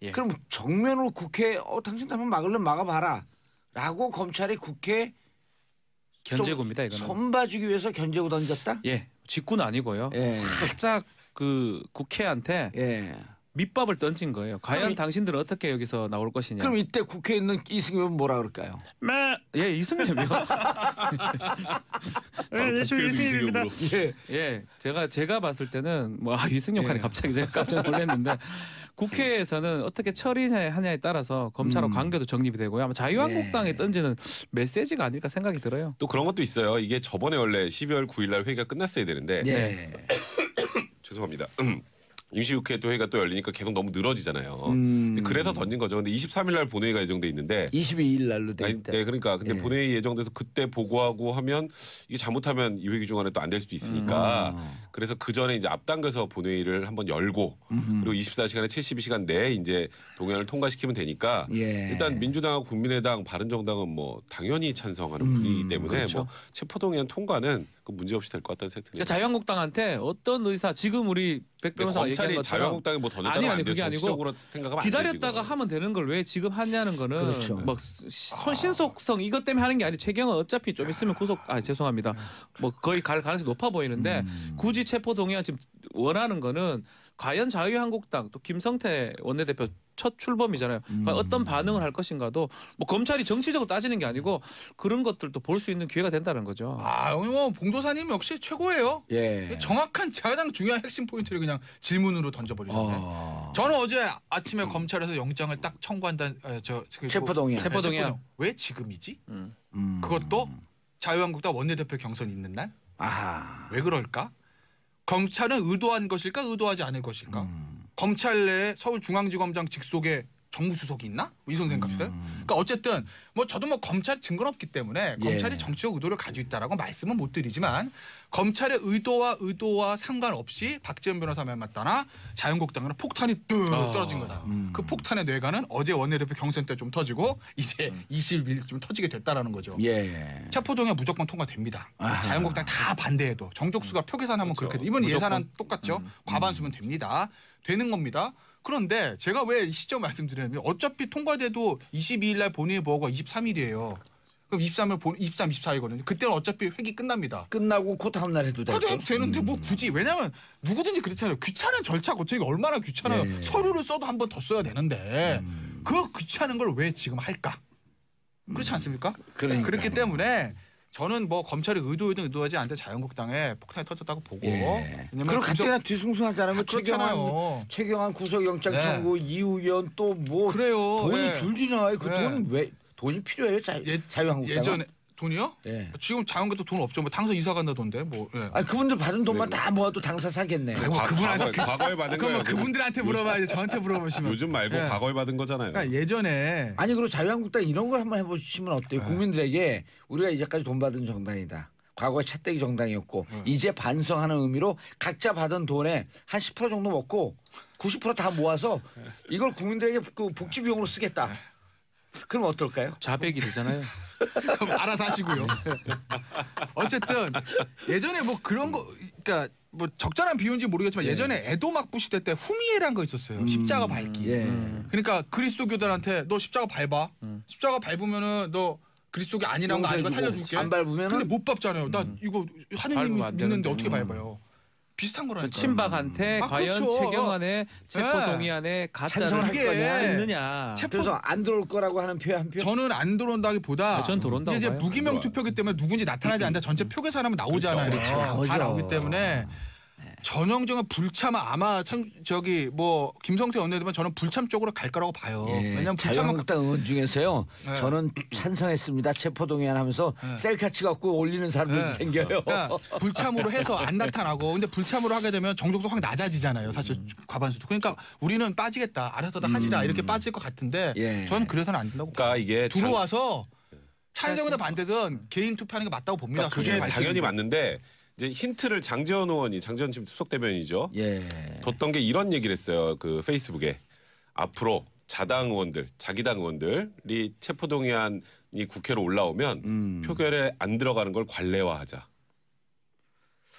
예. 그럼 정면으로 국회 당신 한번 막으려면 막아봐라라고 검찰이 국회 견제구입니다 이거는. 손봐주기 위해서 견제구 던졌다? 예, 직구는 아니고요. 예. 살짝 그 국회한테 예. 밑밥을 던진 거예요. 과연 그럼 당신들은 어떻게 여기서 나올 것이냐. 그럼 이때 국회에 있는 이승엽은 뭐라 그럴까요? 예, 이승엽이요. 이승엽입니다. 예, 제가 봤을 때는 뭐 이승엽하니 갑자기 제가 깜짝 놀랐는데 국회에서는 어떻게 처리하냐에 따라서 검찰과 관계도 정립이 되고요. 아마 자유한국당에 던지는 메시지가 아닐까 생각이 들어요. 또 그런 것도 있어요. 이게 저번에 원래 12월 9일 날 회의가 끝났어야 되는데 예. 죄송합니다. 임시국회 또 회의가 또 열리니까 계속 너무 늘어지잖아요. 근데 그래서 던진 거죠. 근데 23일 날 본회의가 예정돼 있는데 22일 날로 돼 아니, 있다. 네, 그러니까 근데 예. 본회의 예정돼서 그때 보고하고 하면 이게 잘못하면 이 회기 중간에 또 안 될 수도 있으니까 그래서 그 전에 이제 앞당겨서 본회의를 한번 열고 그리고 24시간에 72시간 내에 이제 동의안을 통과시키면 되니까 예. 일단 민주당하고 국민의당, 바른정당은 뭐 당연히 찬성하는 분이기 때문에 그렇죠. 뭐 체포동의안 통과는 그 문제 없이 될 것 같다는 생각이 그러니까 듭니다. 자유한국당한테 어떤 의사 지금 우리 백 변호사가 얘기한 검찰이 것처럼 자유한국당에 뭐 더 냈다고 안 돼요. 그게 아니고 정치적으로 생각하면 안 돼요. 기다렸다가 지금. 하면 되는 걸 왜 지금 하냐는 거는 그렇죠. 막 신속성 이것 때문에 하는 게 아니고 최경은 어차피 좀 있으면 구속 죄송합니다. 뭐 거의 갈 가능성이 높아 보이는데 굳이 체포 동의안 지금 원하는 거는 과연 자유한국당 또 김성태 원내대표 첫 출범이잖아요. 그러니까 어떤 반응을 할 것인가도 뭐 검찰이 정치적으로 따지는 게 아니고 그런 것들도 볼 수 있는 기회가 된다는 거죠. 오늘 뭐 봉도사님 역시 최고예요. 예. 정확한 가장 중요한 핵심 포인트를 그냥 질문으로 던져버리셨네. 저는 어제 아침에 검찰에서 영장을 딱 청구한다는 체포동의안. 체포동의안. 왜 지금이지? 음. 그것도 자유한국당 원내대표 경선 있는 날? 아. 왜 그럴까? 검찰은 의도한 것일까 의도하지 않을 것일까? 검찰 내에 서울중앙지검장 직속에 정무수석이 있나? 뭐 이런 생각들. 그러니까 어쨌든 뭐 저도 뭐 검찰 증거는 없기 때문에 예. 검찰이 정치적 의도를 가지고 있다라고 말씀은 못 드리지만 검찰의 의도와 상관없이 박지원 변호사 말 맞다나 자유한국당은 폭탄이 뚝 떨어진 거다. 그 폭탄의 뇌관은 어제 원내대표 경선 때 좀 터지고 이제 20일 좀 터지게 됐다라는 거죠. 예. 체포동의안 무조건 통과됩니다. 아하. 자유한국당 다 반대해도 정족수가 표 계산하면 그렇죠. 그렇게 돼. 이번 무조건. 예산안 똑같죠. 과반수면 됩니다. 되는 겁니다. 그런데 제가 왜 이 시점 말씀드리냐면 어차피 통과돼도 22일 날 본회의 보고가 23일이에요. 그럼 23일 24일거든요. 그때는 어차피 회기 끝납니다. 끝나고 그 다음 날 해도 되고. 그래도 해도 되는데 뭐 굳이 왜냐면 누구든지 그렇잖아요. 귀찮은 절차 거치기 얼마나 귀찮아요. 네. 서류를 써도 한 번 더 써야 되는데 그 귀찮은 걸 왜 지금 할까? 그렇지 않습니까? 그러니까. 그렇기 때문에 저는 뭐 검찰이 의도하든 의도하지 않든 자유한국당에 폭탄이 터졌다고 보고. 예. 왜냐면 그럼 구속- 가뜩이나 뒤숭숭하잖아요. 그렇잖아요. 최경환 구속영장 네. 청구 이후연 또 뭐 그래요. 돈이 예. 줄줄이 나와요. 그 예. 돈은 왜 돈이 필요해요? 자유한국당. 예전에 돈이요? 예. 지금 자유한국당도 돈 없죠. 뭐 당선 이사 간다던데 뭐. 예. 아니 그분들 받은 돈만 다 모아도 당사 사겠네. 아이고, 그분한테 과거에 받은 그럼 거예요. 그분들한테 물어봐야지 저한테 물어보시면. 요즘 말고 예. 과거에 받은 거잖아요. 그러니까 예전에 아니 그리고 자유한국당 이런 걸 한번 해보시면 어때요? 국민들에게 우리가 이제까지 돈 받은 정당이다. 과거에 차떼기 정당이었고 이제 반성하는 의미로 각자 받은 돈에 한 10% 정도 먹고 90% 다 모아서 이걸 국민들에게 그 복지 비용으로 쓰겠다. 그럼 어떨까요? 자백이 되잖아요. 그럼 알아서 하시고요. 어쨌든 예전에 뭐 그런 거 그러니까 뭐 적절한 비유인지 모르겠지만 예전에 에도막부 시대 때 후미에란 거 있었어요. 십자가 밟기. 예. 그러니까 그리스도교들한테 너 십자가 밟아. 십자가 밟으면은 너 그리스도교 아니라는 거 아니고 용서해주고 살려줄게. 안 밟으면은 근데 못 밟잖아요. 나 이거 하느님 밟으면 안 믿는데 되는데. 어떻게 밟아요? 비슷한 거라니까. 친박한테 과연 그렇죠. 최경환의 체포 네. 동의안에 찬성을 가짜를 할 거냐. 찍느냐. 그래서 안 들어올 거라고 하는 표 한 표. 저는 안 들어온다기보다 전 들어온다고 이제 봐요. 무기명 투표기 때문에 누군지 나타나지 않는다. 전체 표 계산하면 나오잖아요. 그렇죠. 다 나오죠. 나오기 때문에 전형적인 불참 아마 참 저기 뭐 김성태 원내대표는 저는 불참 쪽으로 갈 거라고 봐요. 예. 왜냐면 불참은 자유한국당 의원 중에서요. 네. 저는 찬성했습니다. 체포동의안 하면서 셀카 찍어갖고 올리는 사람들이 네. 생겨요. 그러니까 불참으로 해서 안 나타나고 근데 불참으로 하게 되면 정족수 확 낮아지잖아요. 사실 과반수도. 그러니까 우리는 빠지겠다. 알아서 다 하시라 이렇게 빠질 것 같은데 예. 저는 그래서는 안 된다고. 그러니까 이게 들어와서 찬성이든 반대든 개인 투표하는 게 맞다고 봅니다. 그게 솔직히 당연히 밝히는 게. 맞는데 이제 힌트를 장재원 의원이 장재원 지금 수석 대변인이죠. 예. 뒀던 게 이런 얘기를 했어요. 그 페이스북에 앞으로 자당 의원들, 자기당 의원들이 체포동의안이 국회로 올라오면 표결에 안 들어가는 걸 관례화하자.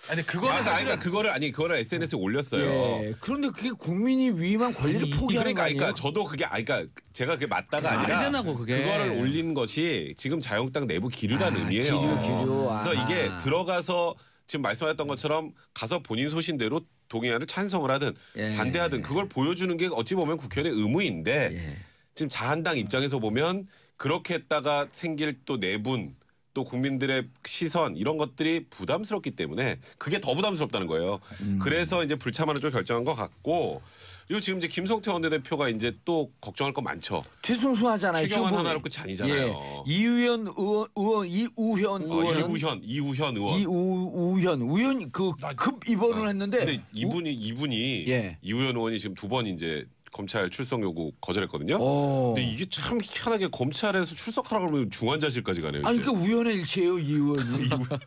아니 그거는 사실은 그거를 SNS에 올렸어요. 예. 그런데 그게 국민이 위임한 권리를 포기하는 거 아니에요? 그러니까 저도 그게 그러니까 제가 그게 맞다가 아니라 말대나고 그게. 그거를 올린 것이 지금 자유한국당 내부 기류라는 의미예요. 기류. 그래서 이게 들어가서 지금 말씀하셨던 것처럼 가서 본인 소신대로 동의안을 찬성을 하든 예. 반대하든 그걸 보여주는 게 어찌 보면 국회의원의 의무인데 예. 지금 자한당 입장에서 보면 그렇게 했다가 생길 또 내분 또 국민들의 시선 이런 것들이 부담스럽기 때문에 그게 더 부담스럽다는 거예요. 그래서 이제 불참하는 쪽을 결정한 것 같고 그리고 지금 이제 김성태 원내대표가 이제 또 걱정할 거 많죠. 뒤숭숭하잖아요. 최경환 지금 하나로 끝이 아니잖아요. 예. 이우현 의원 이우현 의원은 이우현 의원. 우현 그 급 입원을 했는데 근데 이분이 예. 이우현 의원이 지금 2번 이제 검찰 출석 요구 거절했거든요. 근데 이게 참 희한하게 검찰에서 출석하라고 그러면 중환자실까지 가네요. 아니 이제. 그 우연의 일치예요 이 의원이. 그러니까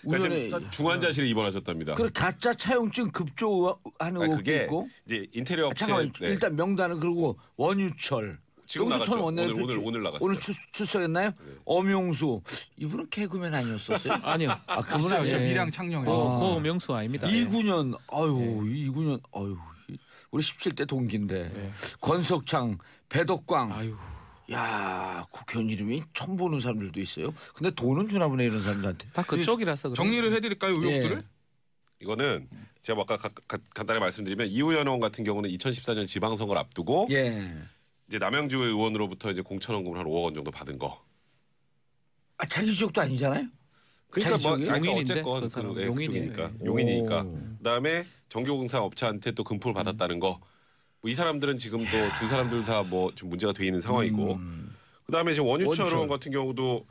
우연의 지금 중환자실에 입원하셨답니다. 그 가짜 차용증 급조하는 의혹도 그게 있고. 이제 인테리어 업체 잠깐만 네. 일단 명단은 그리고 원유철 지금 원유철 나갔죠. 원내대표 오늘 나갔어요. 오늘 출석했나요? 엄용수 이분은 개그맨 아니었었어요? 아니요. 아 그분은 있어요. 저 아니에요. 미량 창녕에서. 고 명수 아닙니다. 이군현 이군현 우리 17대 동기인데 예. 권석창 배덕광 아유. 야 국회의원 이름이 처음 보는 사람들도 있어요. 근데 돈은 주나 보네 이런 사람들한테. 다 그쪽이라서 그래요. 정리를 해드릴까요 의혹들을? 예. 이거는 제가 아까 간단히 말씀드리면 이우현 의원 같은 경우는 2014년 지방선거를 앞두고 예. 이제 남양주 의원으로부터 이제 공천원금을 한 5억 원 정도 받은 거. 아 자기 지역도 아니잖아요. 그러니까 뭐 자기 아니, 용인인데, 어쨌건 그 사람. 그, 예, 용인이에요. 그쪽이니까 오. 용인이니까. 그다음에 정교공사 업체한테 또 금품을 받았다는 거. 뭐이 사람들은 지금 또 두 사람들 다 뭐 지금 문제가 돼 있는 상황이고. 그다음에 지금 원유철 의원 같은 경우도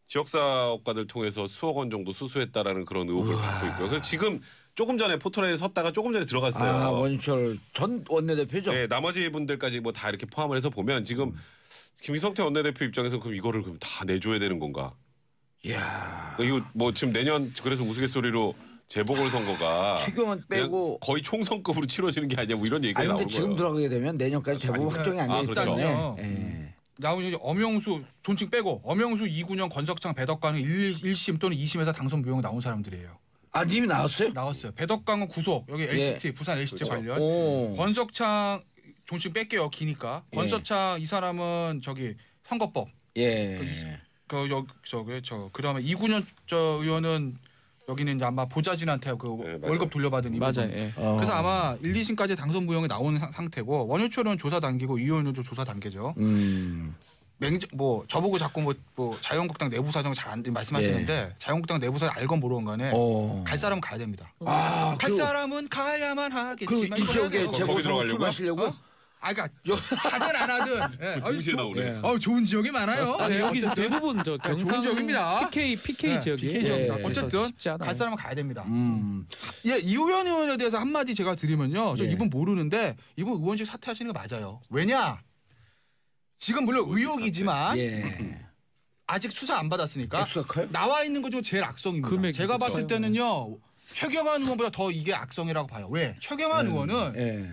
지역사업가들 통해서 수억 원 정도 수수했다라는 그런 의혹을 받고 있고요. 그래서 지금 조금 전에 포털에 섰다가 조금 전에 들어갔어요. 아 원유철 전 원내대표죠. 네, 나머지 분들까지 뭐 다 이렇게 포함을 해서 보면 지금 김성태 원내대표 입장에서 그럼 이거를 그럼 다 내줘야 되는 건가? 이야. 이거 뭐 지금 내년 그래서 우스갯소리로 재보궐선거가 최경환 그냥 빼고. 거의 총선급으로 치러지는 게 아니냐 뭐 이런 얘기가 아니 근데 나오는 지금 거예요. 들어가게 되면 내년까지 대부분 아니, 확정이 안 아, 되기 그렇죠. 때문에. 예. 나오는 엄영수 존칭 빼고 엄영수 이군현 권석창 배덕광은 1심 또는 2심에서 당선 무효가 나온 사람들이에요. 아 님이 나왔어요? 나왔어요. 배덕광은 구속 여기 LCT 부산 LCT 그렇죠. 관련. 오. 권석창 존칭 뺄게요 기니까. 예. 권석창 이 사람은 저기 선거법. 예. 그다음에 이군현 저 의원은 여기는 이제 아마 보좌진한테 그 네, 맞아요. 월급 돌려받은 맞아요. 이분. 예. 그래서 아마 1, 2심까지 당선 무효에 나온 상태고 원유철은 조사 단계고 이 의원은 조사 단계죠. 뭐 저보고 자꾸 뭐 자유한국당 내부 사정 잘 안 말씀하시는데 자유한국당 내부 사정 알건 모르건 간에 갈 사람은 가야 됩니다. 아, 갈 사람은 가야만 하겠지만 그이 지역에 거기 재보선 들어가려고요? 출마하시려고? 그러니까 하든 안 하든. 예. 동시에 나오네. 예. 좋은 지역이 많아요. 아니, 네, 여기 어쨌든. 대부분 저 좋은 경상 지역입니다. PK 지역이에요. PK 지역입니다. 예. 어쨌든 그래서 쉽지 않아요. 갈 사람은 가야 됩니다. 예. 이우현 의원에 대해서 한마디 제가 드리면요. 저 예. 이분 모르는데 이분 의원직 사퇴하시는 거 맞아요. 왜냐? 지금 물론 의혹이지만 예. 아직 수사 안 받았으니까 액수가 커요? 나와 있는 것 중 제일 악성입니다. 금액이 제가 그렇죠. 봤을 때는요. 최경환 의원보다 더 이게 악성이라고 봐요. 왜? 최경환 의원은 예.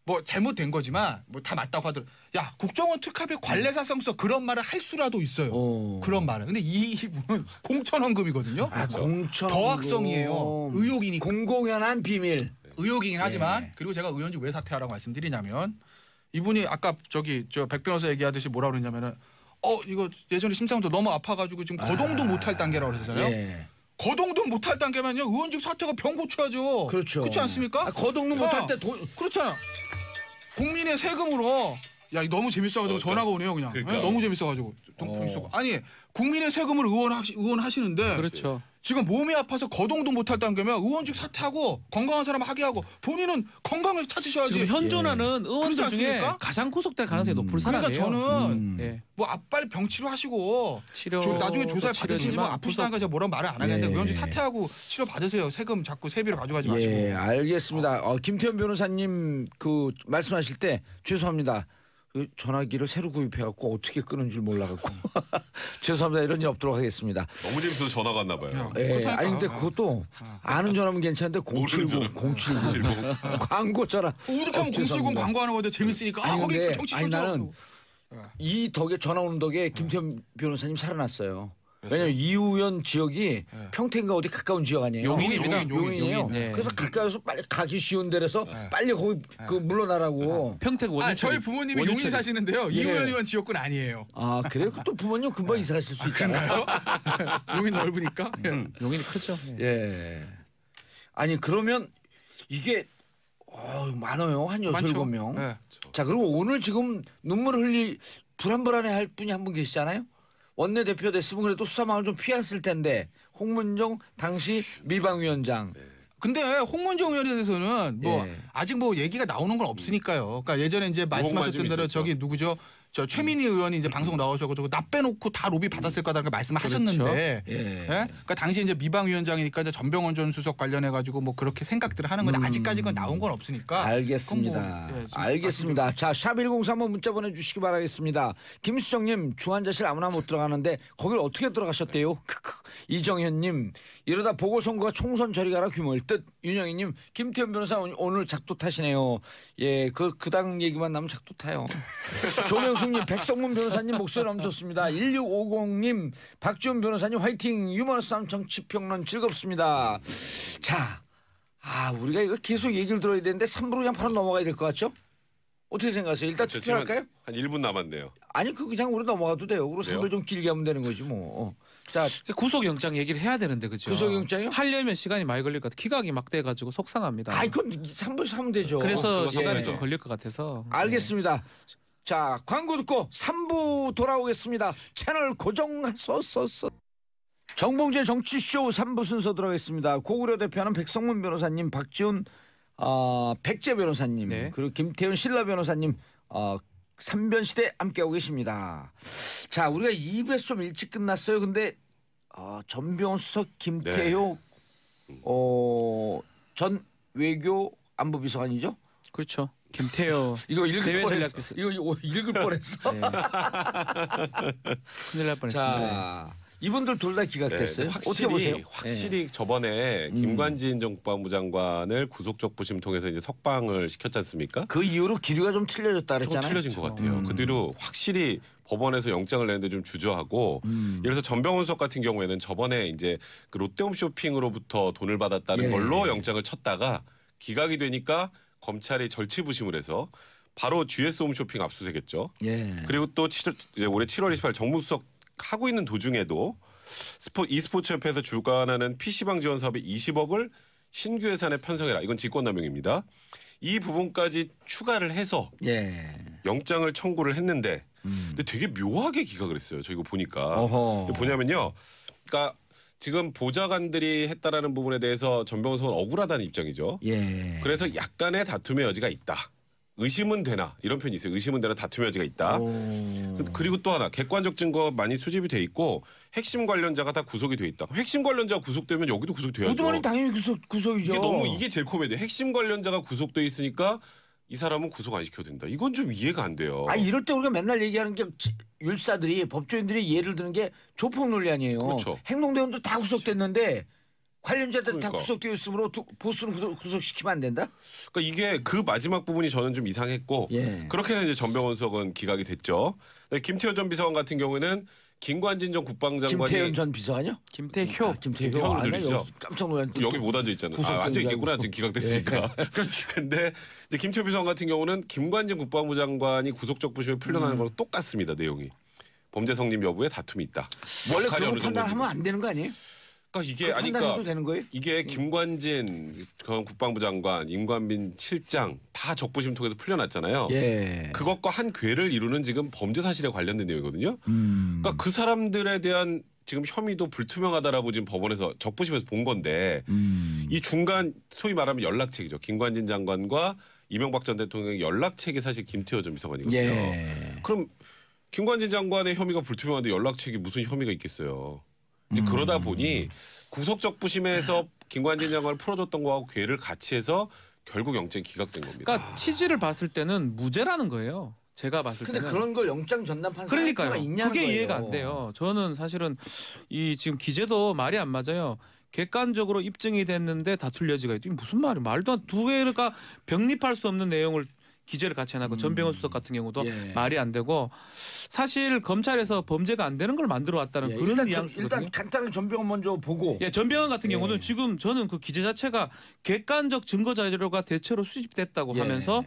뭐 잘못된 거지만 뭐 다 맞다고 하더라도 야 국정원 특합의 관례사성서 그런 말을 할 수라도 있어요. 오. 그런 말을. 근데 이분은 공천원금이거든요. 아, 공천 더 악성이에요. 의혹이니까. 공공연한 비밀. 의혹이긴 하지만 예. 그리고 제가 의원직 왜 사퇴하라고 말씀드리냐면 이분이 아까 저기 백 변호사 얘기하듯이 뭐라 그러냐면은 이거 예전에 심상도 너무 아파가지고 지금 거동도 못할 단계라고 그러잖아요. 예. 거동도 못할 단계면요 의원직 사퇴가 병 고쳐야죠. 그렇죠. 그렇지 않습니까? 아, 거동도 못할 때 돈. 그렇잖아. 국민의 세금으로 야 이거 너무 재밌어가지고 전화가 오네요 그냥. 그러니까. 너무 재밌어가지고. 아니 국민의 세금을 의원하시는데 그렇죠. 지금 몸이 아파서 거동도 못할 단계면 의원직 사퇴하고 건강한 사람 하게 하고 본인은 건강을 찾으셔야지. 지금 현존하는 의원들 그렇지 중에 않습니까? 가장 구속될 가능성이 높은 그러니까 사람이에요. 저는 예. 뭐 빨리 병 치료하시고 치료 나중에 조사를 받으시지 뭐 아프시다니까 제가 뭐라고 말을 안 하겠는데 예. 의원직 사퇴하고 치료 받으세요. 세금 자꾸 세비로 가져가지 마시고. 예, 알겠습니다. 김태현 변호사님 그 말씀하실 때 죄송합니다. 그 전화기를 새로 구입해갖고 어떻게 끄는 줄 몰라갖고 죄송합니다. 이런 일 없도록 하겠습니다. 너무 재밌어서 전화가 왔나 봐요. 예, 그렇다니까. 아니 근데 그것도 아는 전화면 괜찮은데 070 광고 전화. 오죽하면 070 광고하는 건데 재밌으니까 아니, 거기 근데 정치 아니, 좀 나는 이 덕에 전화 오는 덕에 김태현 변호사님 살아났어요. 왜냐면 이우현 지역이 평택인가 어디 가까운 지역 아니에요? 용인입니다. 용인이에요. 용인. 네. 그래서 가까워서 빨리 가기 쉬운 데라서 빨리 거기 그 물러나라고. 평택 원유철. 저희 부모님이 용인 사시는데요. 예. 이우현 의원 지역군 아니에요. 아 그래요? 또 부모님 금방 이사 가실 수 있잖아요. 용인 넓으니까. 용인이 크죠. 예. 예. 아니 그러면 이게 많아요. 한 6, 많죠. 7명. 네. 자 그리고 오늘 지금 눈물을 흘릴 불안불안해할 분이 한 분 계시잖아요. 원내대표 됐으면 그래도 수사망을 좀 피했을 텐데 홍문종 당시 미방위원장. 근데 홍문종 의원에 대해서는 뭐 예. 아직 뭐 얘기가 나오는 건 없으니까 예전에 이제 말씀하셨던 대로 있었죠. 저기 누구죠? 저 최민희 의원이 이제 방송 나오셔가지고 나 빼놓고 다 로비 받았을 거다라는 말씀을 하셨는데, 예. 예? 그러니까 당시 이제 미방위원장이니까 이제 전병헌 전 수석 관련해가지고 뭐 그렇게 생각들을 하는 건데 아직까지는 나온 건 없으니까. 알겠습니다. 그건 뭐, 예, 지금 알겠습니다. 자, 샵 1035 문자 보내주시기 바라겠습니다. 김수정님 중환자실 아무나 못 들어가는데 거길 어떻게 들어가셨대요? 이정현님 이러다 보궐선거가 총선 저리 가라 규모일 듯. 윤영희님 김태현 변호사 오늘 작두 타시네요. 예, 그 당 얘기만 나면 작두 타요. 조명숙님 백성문 변호사님 목소리 너무 좋습니다. 1650님 박지원 변호사님 화이팅. 유머러스한 정치평론 즐겁습니다. 자, 우리가 이거 계속 얘기를 들어야 되는데 3부로 그냥 바로 넘어가야 될 것 같죠? 어떻게 생각하세요? 일단 지금 투표할까요? 한 1분 남았네요. 아니 그냥 우리 넘어가도 돼요. 그리고 그래요? 3부 좀 길게 하면 되는 거지 뭐. 자, 구속영장 얘기를 해야 되는데 그죠? 구속영장이요? 하려면 시간이 많이 걸릴 것 같아. 기각이 막 돼가지고 속상합니다. 그건 3부에서 하면 되죠. 그래서 그거 시간이 상관이죠. 좀 걸릴 것 같아서. 알겠습니다. 자, 광고 듣고 3부 돌아오겠습니다. 채널 고정하소서. 정봉재 정치쇼 3부 순서 들어가겠습니다. 고구려 대표하는 백성문 변호사님, 박지훈 백재 변호사님, 네. 그리고 김태훈 신라 변호사님 3변시대 함께하고 계십니다. 자, 우리가 2부에서 좀 일찍 끝났어요. 근데 전병헌 수석 김태효 전 외교 안보비서관이죠? 그렇죠. 김태효 이거 읽을 대외 뻔했어. 전략비서. 이거 읽을 뻔했어. 네. 큰일 날 뻔했습니다. 자, 이분들 둘 다 기각됐어요. 어떻게 보세요? 확실히 저번에 김관진 전 국방부 장관을 구속적부심 통해서 이제 석방을 시켰지 않습니까? 그 이후로 기류가 좀 틀려졌다 조금 그랬잖아요. 틀려진 것 같아요. 그 뒤로 확실히 법원에서 영장을 내는데 좀 주저하고 예를 들어서 전병헌 수석 같은 경우에는 저번에 이제 그 롯데홈쇼핑으로부터 돈을 받았다는 예. 걸로 영장을 쳤다가 기각이 되니까 검찰이 절치부심을 해서 바로 GS 홈쇼핑 압수수색했죠. 예. 그리고 또 이제 올해 7월 28일 정무수석 하고 있는 도중에도 e스포츠협회에서 주관하는 PC방 지원 사업에 20억을 신규 예산에 편성해라. 이건 직권남용입니다. 이 부분까지 추가를 해서 예. 영장을 청구를 했는데 근데 되게 묘하게 기각을 했어요. 저 이거 보니까. 어허. 뭐냐면요. 그러니까 지금 보좌관들이 했다라는 부분에 대해서 전병헌 수석은 억울하다는 입장이죠. 예. 그래서 약간의 다툼의 여지가 있다. 의심은 되나 이런 표현이 있어요. 의심은 되나 다툼의 여지가 있다. 그리고 또 하나 객관적 증거 많이 수집이 돼 있고 핵심 관련자가 다 구속이 돼 있다. 핵심 관련자가 구속되면 여기도 구속돼야죠. 우두머니 당연히 구속이죠. 이게 제일 코미디예요. 핵심 관련자가 구속돼 있으니까 이 사람은 구속 안 시켜도 된다. 이건 좀 이해가 안 돼요. 이럴 때 우리가 맨날 얘기하는 게 율사들이 법조인들이 예를 드는 게 조폭 논리 아니에요. 그렇죠. 행동대원도 다 구속됐는데 관련자들 다 그러니까. 구속되어 있으므로 보수는 구속시키면 안 된다? 그러니까 이게 그 마지막 부분이 저는 좀 이상했고 예. 그렇게 해서 이제 전병헌 수석은 기각이 됐죠. 김태현 전 비서관 같은 경우에는 김관진 전 국방장관이 김태현 전 비서관이요? 김태효. 김태현으로 나 들리시죠? 여기 깜짝 놀랐는데 여기 못 앉아 있잖아요. 구속된 앉아 줄 있겠구나. 알고. 지금 기각됐으니까. 그렇죠. 근데 이제 김태현 비서관 같은 경우는 김관진 국방부 장관이 구속적부심에 풀려나는 거랑 똑같습니다. 내용이. 범죄 성립 여부에 다툼이 있다. 원래 역할이 그런 어느 거 정도인지. 판단하면 안 되는 거 아니에요? 그러니까 이게 그 판단해도 아니까 되는 거예요? 이게 김관진 전 국방부 장관, 임관빈 실장 다 적부심 통해서 풀려났잖아요. 예. 그것과 한 궤를 이루는 지금 범죄 사실에 관련된 내용이거든요. 그러니까 그 사람들에 대한 지금 혐의도 불투명하다라고 지금 법원에서 적부심에서 본 건데 이 중간 소위 말하면 연락책이죠. 김관진 장관과 이명박 전 대통령의 연락책이 사실 김태호 전 비서관이거든요. 예. 그럼 김관진 장관의 혐의가 불투명한데 연락책이 무슨 혐의가 있겠어요. 이제 그러다 보니 구속적부심에서 김관진 장관을 풀어줬던 거하고 궤를 같이 해서 결국 영장이 기각된 겁니다. 그러니까 취지를 봤을 때는 무죄라는 거예요. 제가 봤을 근데 때는. 그런 걸 영장 전담판 그러니까요. 있냐는 그게 거예요. 이해가 안 돼요. 저는 사실은 이 지금 기재도 말이 안 맞아요. 객관적으로 입증이 됐는데 다툴 여지가 있다. 이게 무슨 말이에요? 말도 안 두 개가 병립할 수 없는 내용을 기재를 같이 해놨고 전병헌 수석 같은 경우도 예. 말이 안 되고 사실 검찰에서 범죄가 안 되는 걸 만들어 왔다는 예, 그런 일단 뉘앙스거든요. 간단하게 전병헌 먼저 보고 예, 전병헌 같은 예. 경우는 지금 저는 그 기재 자체가 객관적 증거 자료가 대체로 수집됐다고 예. 하면서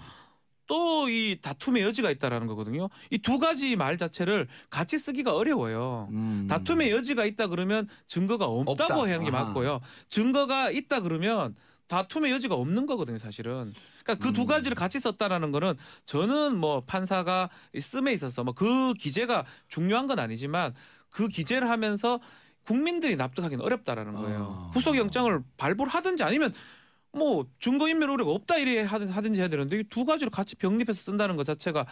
또 이 다툼의 여지가 있다라는 거거든요. 이 두 가지 말 자체를 같이 쓰기가 어려워요. 다툼의 여지가 있다 그러면 증거가 없다고 없다. 하는 게 아하. 맞고요. 증거가 있다 그러면 다툼의 여지가 없는 거거든요, 사실은. 그러니까 그 두 가지를 같이 썼다라는 거는 저는 뭐 판사가 씀에 있어서 뭐 그 기재가 중요한 건 아니지만 그 기재를 하면서 국민들이 납득하기는 어렵다라는 거예요. 구속영장을 발부를 하든지 아니면 뭐 증거인멸 우려가 없다 이래 하든지 해야 되는데 이 두 가지를 같이 병립해서 쓴다는 것 자체가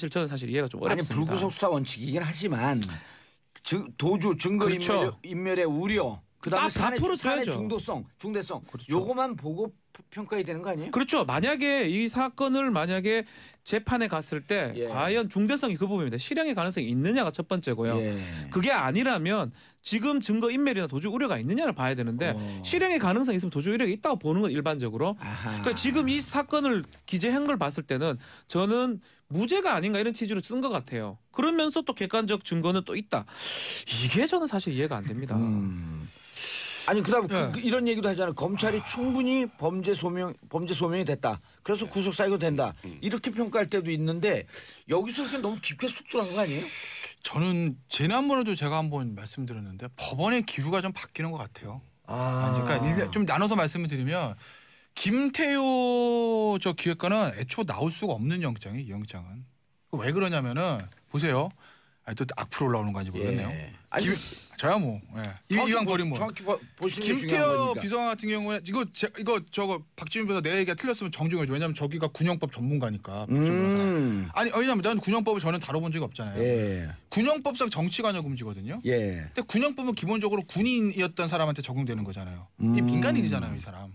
저는 사실 이해가 좀 아니 어렵습니다. 불구속 수사 원칙이긴 하지만 도주 증거 그렇죠. 인멸의 우려 그다음에 다 풀어줘야죠. 중대성 그렇죠. 요거만 보고 평가해야 되는 거 아니에요? 그렇죠. 만약에 이 사건을 재판에 갔을 때 예. 과연 중대성이 그 부분입니다. 실형의 가능성이 있느냐가 첫 번째고요. 예. 그게 아니라면 지금 증거 인멸이나 도주 우려가 있느냐를 봐야 되는데 실형의 가능성이 있으면 도주 우려가 있다고 보는 건 일반적으로. 아하. 그러니까 지금 이 사건을 기재한 걸 봤을 때는 저는 무죄가 아닌가 이런 취지로 쓴 것 같아요. 그러면서 또 객관적 증거는 또 있다. 이게 저는 사실 이해가 안 됩니다. 아니 그다음 예. 이런 얘기도 하잖아요. 검찰이 충분히 범죄 소명이 됐다. 그래서 구속 사유가 된다. 이렇게 평가할 때도 있는데 여기서 이렇게 너무 깊게 쑥 들어간 거 아니에요? 저는 지난번에도 제가 한번 말씀드렸는데 법원의 기류가 좀 바뀌는 것 같아요. 그러니까 좀 나눠서 말씀을 드리면 김태효 저 기획관은 애초 나올 수가 없는 영장이 이 영장은. 왜 그러냐면은 보세요. 또 악플 올라오는 건지 모르겠네요. 예. 아니, 저야 뭐 이왕 버린 뭐. 정확히 보시는 게 중요한 김태효 거니까. 비서관 같은 경우에 저거 박지민 비서 내 얘기가 틀렸으면 정중해줘. 왜냐면 저기가 군형법 전문가니까. 아니 왜냐면 난 군형법을 저는 다뤄본 적이 없잖아요. 예. 군형법상 정치관여 금지거든요. 예. 근데 군형법은 기본적으로 군인이었던 사람한테 적용되는 거잖아요. 이 민간인이잖아요, 이 사람.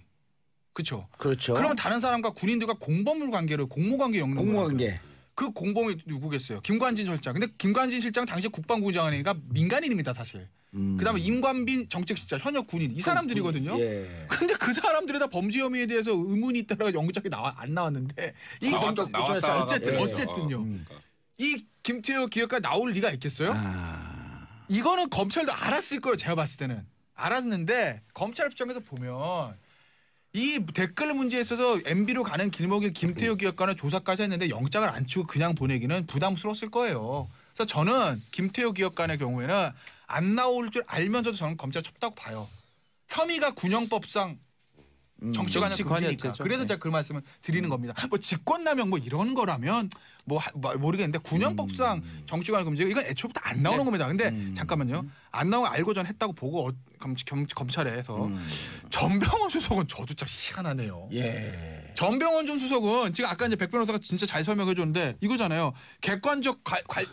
그렇죠. 그렇죠. 그러면 다른 사람과 군인들과 공범 관계를 공모관계 엮는 거예요. 공무관계. 그 공범이 누구겠어요? 김관진 실장. 근데 김관진 실장 당시 국방부 장관이니까 민간인입니다, 사실. 그다음에 임관빈 정책실장 현역 군인 이 사람들이거든요. 예. 근데 그 사람들이 다 범죄 혐의에 대해서 의문이 있다가 영장이 안 나왔는데 이 나왔다. 어쨌든요. 이 김태효 기획관 나올 리가 있겠어요? 아. 이거는 검찰도 알았을 거예요. 제가 봤을 때는 알았는데 검찰 입장에서 보면 이 댓글 문제에 있어서 MB로 가는 길목에 김태효 기획관을 조사까지 했는데 영장을 안 치고 그냥 보내기는 부담스러웠을 거예요. 그래서 저는 김태효 기획관의 경우에는 안 나올 줄 알면서도 저는 검찰 쳤다고 봐요. 혐의가 군형법상 정치관여죄니까. 그래서 네. 제가 그 말씀을 드리는 겁니다. 뭐 직권남용 뭐 이런 거라면 뭐 모르겠는데 군형법상 정치관여금지가 이건 애초부터 안 나오는 겁니다. 근데 잠깐만요. 안 나오고 알고 전 했다고 보고 검찰에서 전병헌 수석은 저도 참 희한하네요. 예. 전병헌 전 수석은 지금 아까 이제 백 변호사가 진짜 잘 설명해 줬는데 이거잖아요. 객관적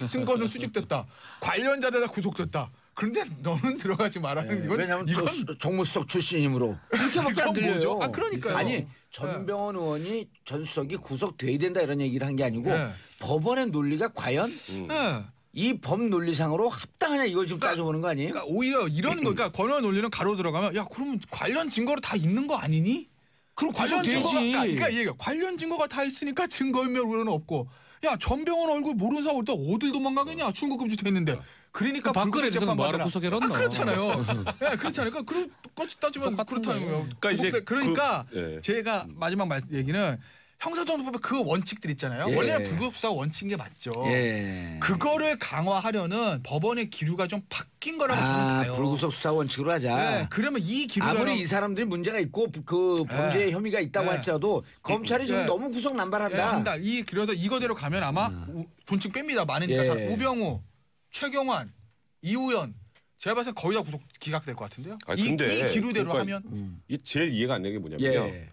증거는 수집됐다. 관련자들 다 구속됐다. 그런데 너는 들어가지 말라는 이건 왜냐하면 또 정무수석 출신이므로 그렇게밖에 안 이건 들려요. 뭐죠? 아, 그러니까요. 아니 전병헌 의원이 전 수석이 구속돼야 된다 이런 얘기를 한 게 아니고 네. 법원의 논리가 과연 네. 이 법 논리상으로 합당하냐 이걸 지금 따져보는 거 아니에요? 그러니까 오히려 이런 거, 그러니까 권한 논리는 가로 들어가면 야 그러면 관련 증거로 다 있는 거 아니니? 그럼 관련 증거가 구속되지. 그러니까 얘가 관련 증거가 다 있으니까 증거인멸 우려는 없고 야 전병헌 얼굴 모르는 사람 또 어딜 도망가겠냐 출국 금지돼 있는데 그러니까 박근혜 대통령 뭐하러 구속해놨노? 그렇잖아요. 네, 그렇잖아요. 그러니까 거치 따지면 그렇다는 거예요. 그러니까 이제 그러니까 예. 제가 마지막 얘기는 형사정도법의 그 원칙들 있잖아요. 예. 원래는 불구속수사 원칙인 게 맞죠. 예. 그거를 강화하려는 법원의 기류가 좀 바뀐 거라고 저는 봐요. 불구속 수사 원칙으로 하자. 네, 그러면 이 기류가 아무리 이 사람들이 문제가 있고 그 범죄 혐의가 있다고 네. 할지라도 검찰이 지금 네. 너무 구속 남발한다. 그래서 이거대로 가면 아마 존칭 뺍니다. 많으니까 예. 우병우, 최경환, 이우연 제가 봤을 때 거의 다 구속 기각될 것 같은데요. 근데 이 기류대로 그러니까 하면 이게 제일 이해가 안 되는 게 뭐냐면요. 예.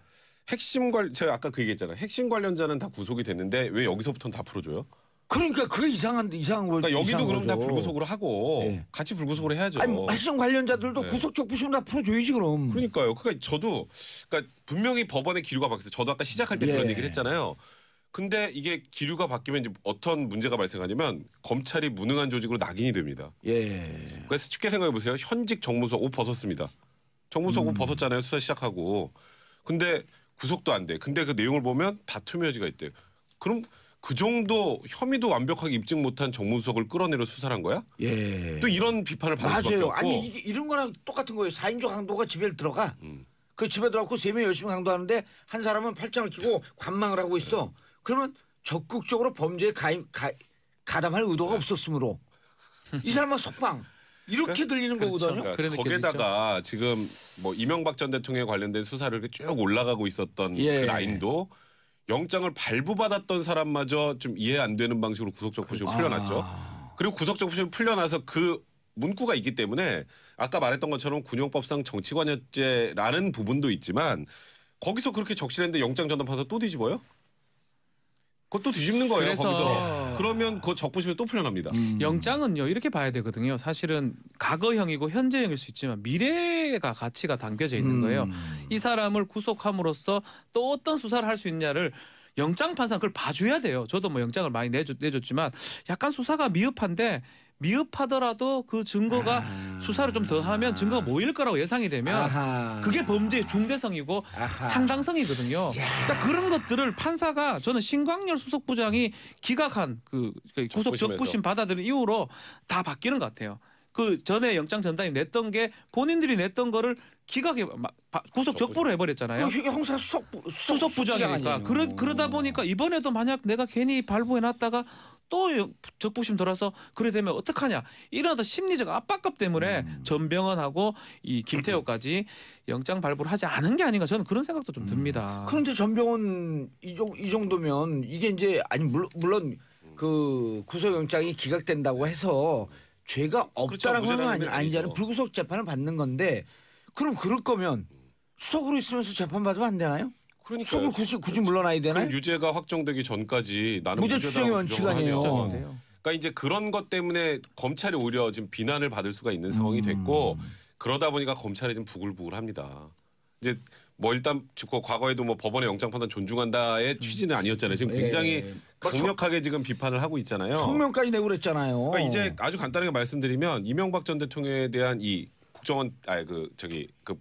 제가 아까 그 얘기했잖아요. 핵심 관련자는 다 구속이 됐는데 왜 여기서부터는 다 풀어줘요? 그러니까 그게 이상한 거. 그러니까 여기도 그럼 다 거죠. 불구속으로 하고 예. 같이 불구속으로 해야죠. 아니 뭐 핵심 관련자들도 네. 구속 적부심은 다 풀어줘야지 그럼. 그러니까요. 그러니까 저도 그러니까 분명히 법원의 기류가 바뀌었어요. 저도 아까 시작할 때 그런 예. 얘기를 했잖아요. 근데 이게 기류가 바뀌면 이제 어떤 문제가 발생하냐면 검찰이 무능한 조직으로 낙인이 됩니다. 예. 그래서 쉽게 생각해 보세요. 현직 정무수석 옷 벗었습니다. 정무수석 옷 벗었잖아요. 수사 시작하고. 근데 구속도 안 돼. 근데 그 내용을 보면 다툼의 여지가 있대. 그럼 그 정도 혐의도 완벽하게 입증 못한 정무수석을 끌어내려 수사를 한 거야? 예. 또 이런 비판을 받을 수밖에 맞아요. 없고. 아니 이런 거랑 똑같은 거예요. 4인조 강도가 집에 들어가. 그 집에 들어가고 3명 열심히 강도하는데 한 사람은 팔짱을 끼고 관망을 하고 있어. 그러면 적극적으로 범죄에 가담할 의도가 없었으므로 이 사람은 석방. 이렇게 들리는 그렇죠. 거거든요. 그러니까 그래 거기에다가 지금 뭐 이명박 전 대통령에 관련된 수사를 이렇게 쭉 올라가고 있었던 예. 그 라인도 영장을 발부받았던 사람마저 좀 이해 안 되는 방식으로 구속적부심을 풀려났죠. 그리고 구속적부심을 풀려나서 그 문구가 있기 때문에 아까 말했던 것처럼 군용법상 정치관여죄라는 부분도 있지만 거기서 그렇게 적시했는데 영장 전담 판사 또 뒤집어요? 그것도 뒤집는 거예요. 그래서 거기서. 그러면 그 적부심이 또 풀려납니다. 영장은요 이렇게 봐야 되거든요. 사실은 과거형이고 현재형일 수 있지만 미래가 가치가 담겨져 있는 거예요. 이 사람을 구속함으로써 또 어떤 수사를 할 수 있냐를 영장 판사 그걸 봐줘야 돼요. 저도 뭐 영장을 많이 내줬지만 약간 수사가 미흡한데 미흡하더라도 그 증거가 수사를 좀 더 하면 증거가 모일 거라고 예상이 되면 아하. 그게 범죄의 중대성이고 아하. 상당성이거든요. 그러니까 그런 것들을 판사가 저는 신광열 수석부장이 기각한 그 구속 적부심 받아들인 이후로 다 바뀌는 것 같아요. 그 전에 영장 전담이 냈던 게 본인들이 냈던 거를 기각해 구속 적부를 해버렸잖아요. 그 형사 수석부장이니까 그러다 보니까 이번에도 만약 내가 괜히 발부해놨다가 또 적부심 돌아서 그래 되면 어떡하냐 이러다 심리적 압박감 때문에 전병헌하고 이 김태호까지 영장 발부를 하지 않은 게 아닌가 저는 그런 생각도 좀 듭니다. 그런데 전병헌 이 정도면 이게 이제 아니 물론 그 구속영장이 기각된다고 해서 죄가 없다라고 하는 건 아니잖아요. 불구속 재판을 받는 건데 그럼 그럴 거면 수석으로 있으면서 재판 받으면 안 되나요? 수석을 굳이 물러나야 되나요? 그럼 유죄가 확정되기 전까지 나는 무죄 추정의 원칙 아니에요. 그러니까 이제 그런 것 때문에 검찰이 오히려 지금 비난을 받을 수가 있는 상황이 됐고 그러다 보니까 검찰이 지금 부글부글합니다. 이제 뭐 일단 과거에도 뭐 법원의 영장 판단 존중한다의 취지는 아니었잖아요. 지금 굉장히 강력하게 지금 비판을 하고 있잖아요. 성명까지 내고 그랬잖아요. 그러니까 이제 아주 간단하게 말씀드리면 이명박 전 대통령에 대한 이 국정원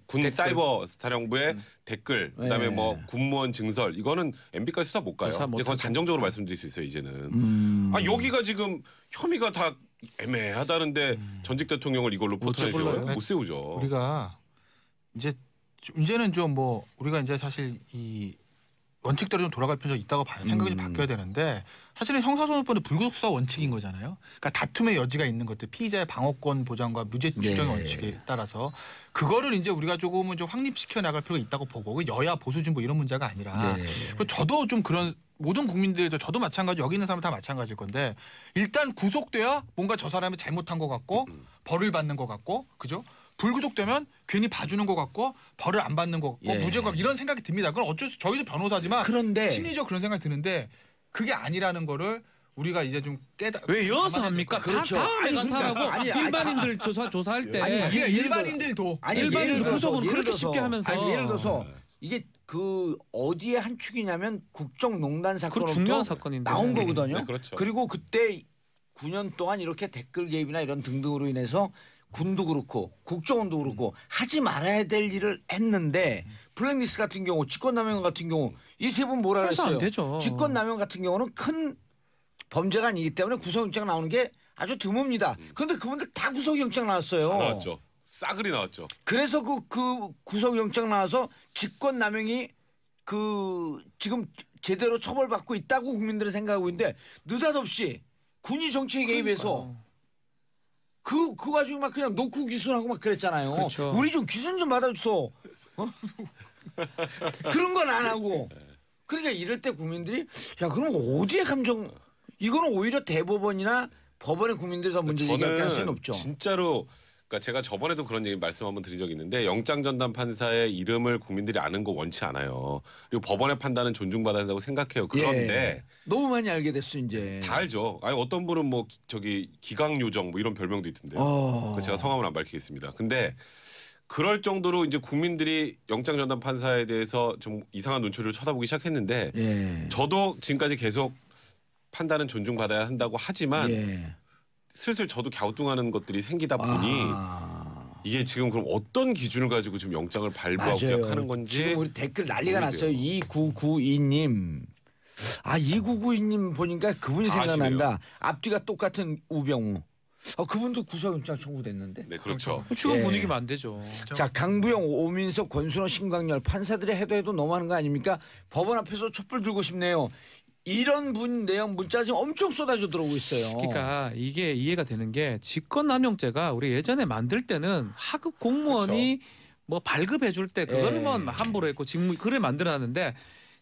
군 사이버 사령부의 댓글 그다음에 뭐 군무원 증설 이거는 MB까지 수사 못 가요. 이제 그건 단정적으로 말씀드릴 수 있어요 이제는. 여기가 지금 혐의가 다 애매하다는데 전직 대통령을 이걸로 포탈에 세워요? 못 세우죠. 우리가 이제는 좀 뭐 우리가 이제 사실 이 원칙대로 좀 돌아갈 필요가 있다고 봐요. 생각이 좀 바뀌어야 되는데 사실은 형사소송법은 불구속 수사 원칙인 거잖아요. 그러니까 다툼의 여지가 있는 것들 피의자의 방어권 보장과 무죄 추정의 원칙에 따라서 그거를 이제 우리가 조금은 좀 확립시켜 나갈 필요가 있다고 보고 여야 보수 진보 이런 문제가 아니라 그리고 저도 좀 그런 모든 국민들도 저도 마찬가지 여기 있는 사람 다 마찬가지일 건데 일단 구속돼야 뭔가 저 사람이 잘못한 것 같고 벌을 받는 것 같고 그죠? 불구속되면 괜히 봐주는 것 같고 벌을 안 받는 것 같고 무죄가 이런 생각이 듭니다. 그건 어쩔 수 저희도 변호사지만 그런데 심리적 그런 생각이 드는데 그게 아니라는 거를 우리가 이제 좀 왜 이어서 합니까? 그렇죠. 다 내가 사라고 일반인들 조사할 때 일반인들도 일반인들 구속을 그렇게 쉽게 하면서 예를 들어서 이게 그 어디에 한 축이냐면 국정농단 중요한 사건으로 사건인데 나온 거거든요. 네, 그렇죠. 그리고 그때 9년 동안 이렇게 댓글 개입이나 이런 등등으로 인해서 군도 그렇고 국정원도 그렇고 하지 말아야 될 일을 했는데 블랙리스트 같은 경우 직권남용 같은 경우 이 세 분 뭐라 해서 그랬어요? 안 되죠. 직권남용 같은 경우는 큰 범죄가 아니기 때문에 구속영장 나오는 게 아주 드뭅니다. 그런데 그분들 다 구속영장 나왔어요. 다 나왔죠. 싸그리 나왔죠. 그래서 그 구속영장 나와서 직권남용이 그 지금 제대로 처벌받고 있다고 국민들은 생각하고 있는데 느닷없이 군이 정치에 개입해서 그 가지고 막 그냥 놓고 귀순하고 막 그랬잖아요. 그렇죠. 우리 좀 귀순 좀 받아줘. 그런 건 안 하고. 그러니까 이럴 때 국민들이 야 그럼 어디에 감정 이거는 오히려 대법원이나 법원의 국민들이 더 문제 제기할 가능성이 높죠. 진짜로 그러니까 제가 저번에도 그런 얘기 말씀 한번 드린 적이 있는데 영장 전담 판사의 이름을 국민들이 아는 거 원치 않아요. 그리고 법원의 판단은 존중받아야 된다고 생각해요. 그런데 너무 많이 알게 됐어 이제. 다 알죠. 아니 어떤 분은 뭐 기강요정 뭐 이런 별명도 있던데요. 그 제가 성함은 안 밝히겠습니다. 근데 그럴 정도로 이제 국민들이 영장 전담 판사에 대해서 좀 이상한 눈초리로 쳐다보기 시작했는데 저도 지금까지 계속 판단은 존중받아야 한다고 하지만 슬슬 저도 갸우뚱하는 것들이 생기다 보니 이게 지금 그럼 어떤 기준을 가지고 지금 영장을 발부하고 기각하는 건지 지금 우리 댓글 난리가 났어요. 2992님. 2992님 보니까 그분이 생각난다. 아시네요. 앞뒤가 똑같은 우병우. 그분도 구속영장 청구됐는데. 네, 그렇죠. 지금 분위기면 안 되죠. 자, 강부영, 오민석, 권순호, 신광열 판사들이 해도 너무하는 거 아닙니까? 법원 앞에서 촛불 들고 싶네요. 이런 분 내용 문자 지금 엄청 쏟아져 들어오고 있어요. 그러니까 이게 이해가 되는 게 직권남용죄가 우리 예전에 만들 때는 하급 공무원이 뭐 발급해 줄 때 그걸 뭐 함부로 했고 직무 그를 만들어놨는데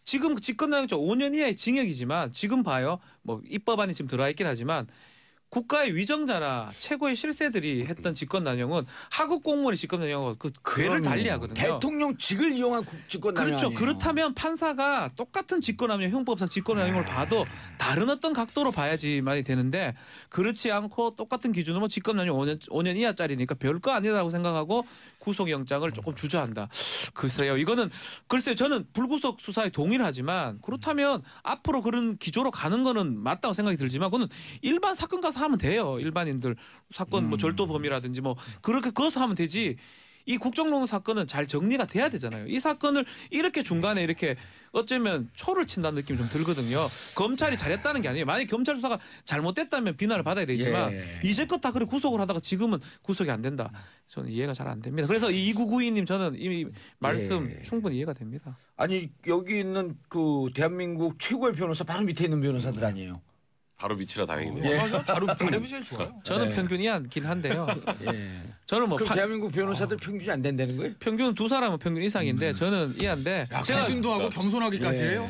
지금 직권남용죄 5년 이하의 징역이지만 지금 봐요. 뭐 입법안이 지금 들어와 있긴 하지만 국가의 위정자나 최고의 실세들이 했던 직권남용은 하급 공무원의 직권남용은 그 궤를 달리하거든요. 대통령직을 이용한 직권남용. 그렇죠. 아니에요. 그렇다면 판사가 똑같은 직권남용 형법상 직권남용을 봐도 다른 어떤 각도로 봐야지만이 되는데 그렇지 않고 똑같은 기준으로 직권남용 5년 이하짜리니까 별거 아니라고 생각하고 구속영장을 조금 주저한다. 글쎄요. 이거는 글쎄요. 저는 불구속 수사에 동의를 하지만 그렇다면 앞으로 그런 기조로 가는 거는 맞다고 생각이 들지만 그거는 일반 사건 가서 하면 돼요. 일반인들 사건 뭐 절도범이라든지 뭐 그렇게 그어서 하면 되지. 이 국정농단 사건은 잘 정리가 돼야 되잖아요. 이 사건을 이렇게 중간에 이렇게 어쩌면 초를 친다는 느낌이 좀 들거든요. 검찰이 잘했다는 게 아니에요. 만약에 검찰 수사가 잘못됐다면 비난을 받아야 되지만 이제껏 다 그래 구속을 하다가 지금은 구속이 안 된다. 저는 이해가 잘 안 됩니다. 그래서 2992님 저는 이 말씀 충분히 이해가 됩니다. 아니 여기 있는 그 대한민국 최고의 변호사 바로 밑에 있는 변호사들 아니에요. 바로 밑이라 다행이네요. 바로 바람이 제일 좋아요. 저는 평균이 안긴 한데요. 저는 뭐 그럼 대한민국 변호사들 평균이 안 된다는 거예요? 평균 두 사람은 평균 이상인데 저는 이한데 제가 순도하고 겸손하기까지 해요.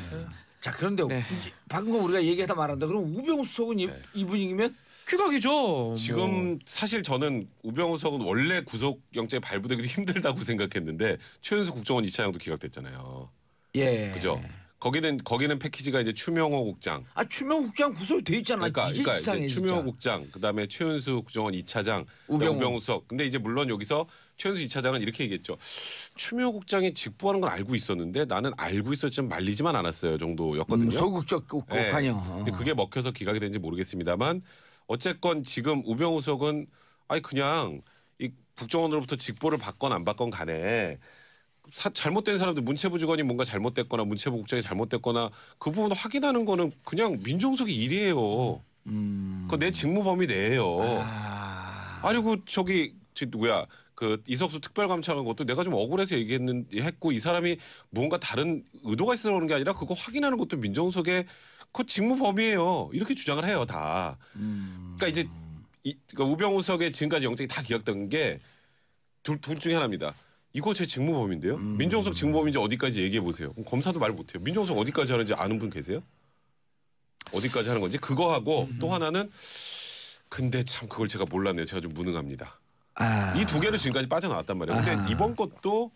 자 그런데 이제 방금 우리가 얘기하다 말한다. 그럼 우병우 수석은 이 분위기면 퀴각이죠. 지금 사실 저는 우병우 수석은 원래 구속영장에 발부되기도 힘들다고 생각했는데 최은수 국정원 2차장도 기각됐잖아요. 그죠? 거기는 패키지가 이제 추명호 국장. 아 추명호 국장 구속이 돼 있잖아. 그러니까 이제 추명호 국장, 그다음에 최은수 국정원 2차장, 우병우 수석. 근데 이제 물론 여기서 최은수 2차장은 이렇게 얘기했죠. 추명호 국장이 직보하는 건 알고 있었는데 나는 알고 있었지만 말리지만 않았어요 정도였거든요. 소극적 관여. 근데 그게 먹혀서 기각이 된지 모르겠습니다만 어쨌건 지금 우병우 수석은 아니 그냥 이 국정원으로부터 직보를 받건 안 받건 간에 잘못된 사람들 문체부 직원이 뭔가 잘못됐거나 문체부 국장이 잘못됐거나 그 부분 확인하는 거는 그냥 민정수석의 일이에요. 그거 내 직무 범위 내예요. 아니고 저기 누구야 그 이석수 특별감찰관 것도 내가 좀 억울해서 했고 이 사람이 뭔가 다른 의도가 있어서 그러는 게 아니라 그거 확인하는 것도 민정수석의 그 직무 범위예요. 이렇게 주장을 해요 다. 그러니까 이제 그러니까 우병우 수석의 지금까지 영장이 다 기각된 게 둘 중에 하나입니다. 이거 제 직무범인데요. 민정수석 직무범인지 어디까지 얘기해 보세요. 그럼 검사도 말 못해요. 민정수석 어디까지 하는지 아는 분 계세요? 어디까지 하는 건지 그거 하고 또 하나는 근데 참 그걸 제가 몰랐네요. 제가 좀 무능합니다. 이 두 개를 지금까지 빠져나왔단 말이에요. 근데 이번 것도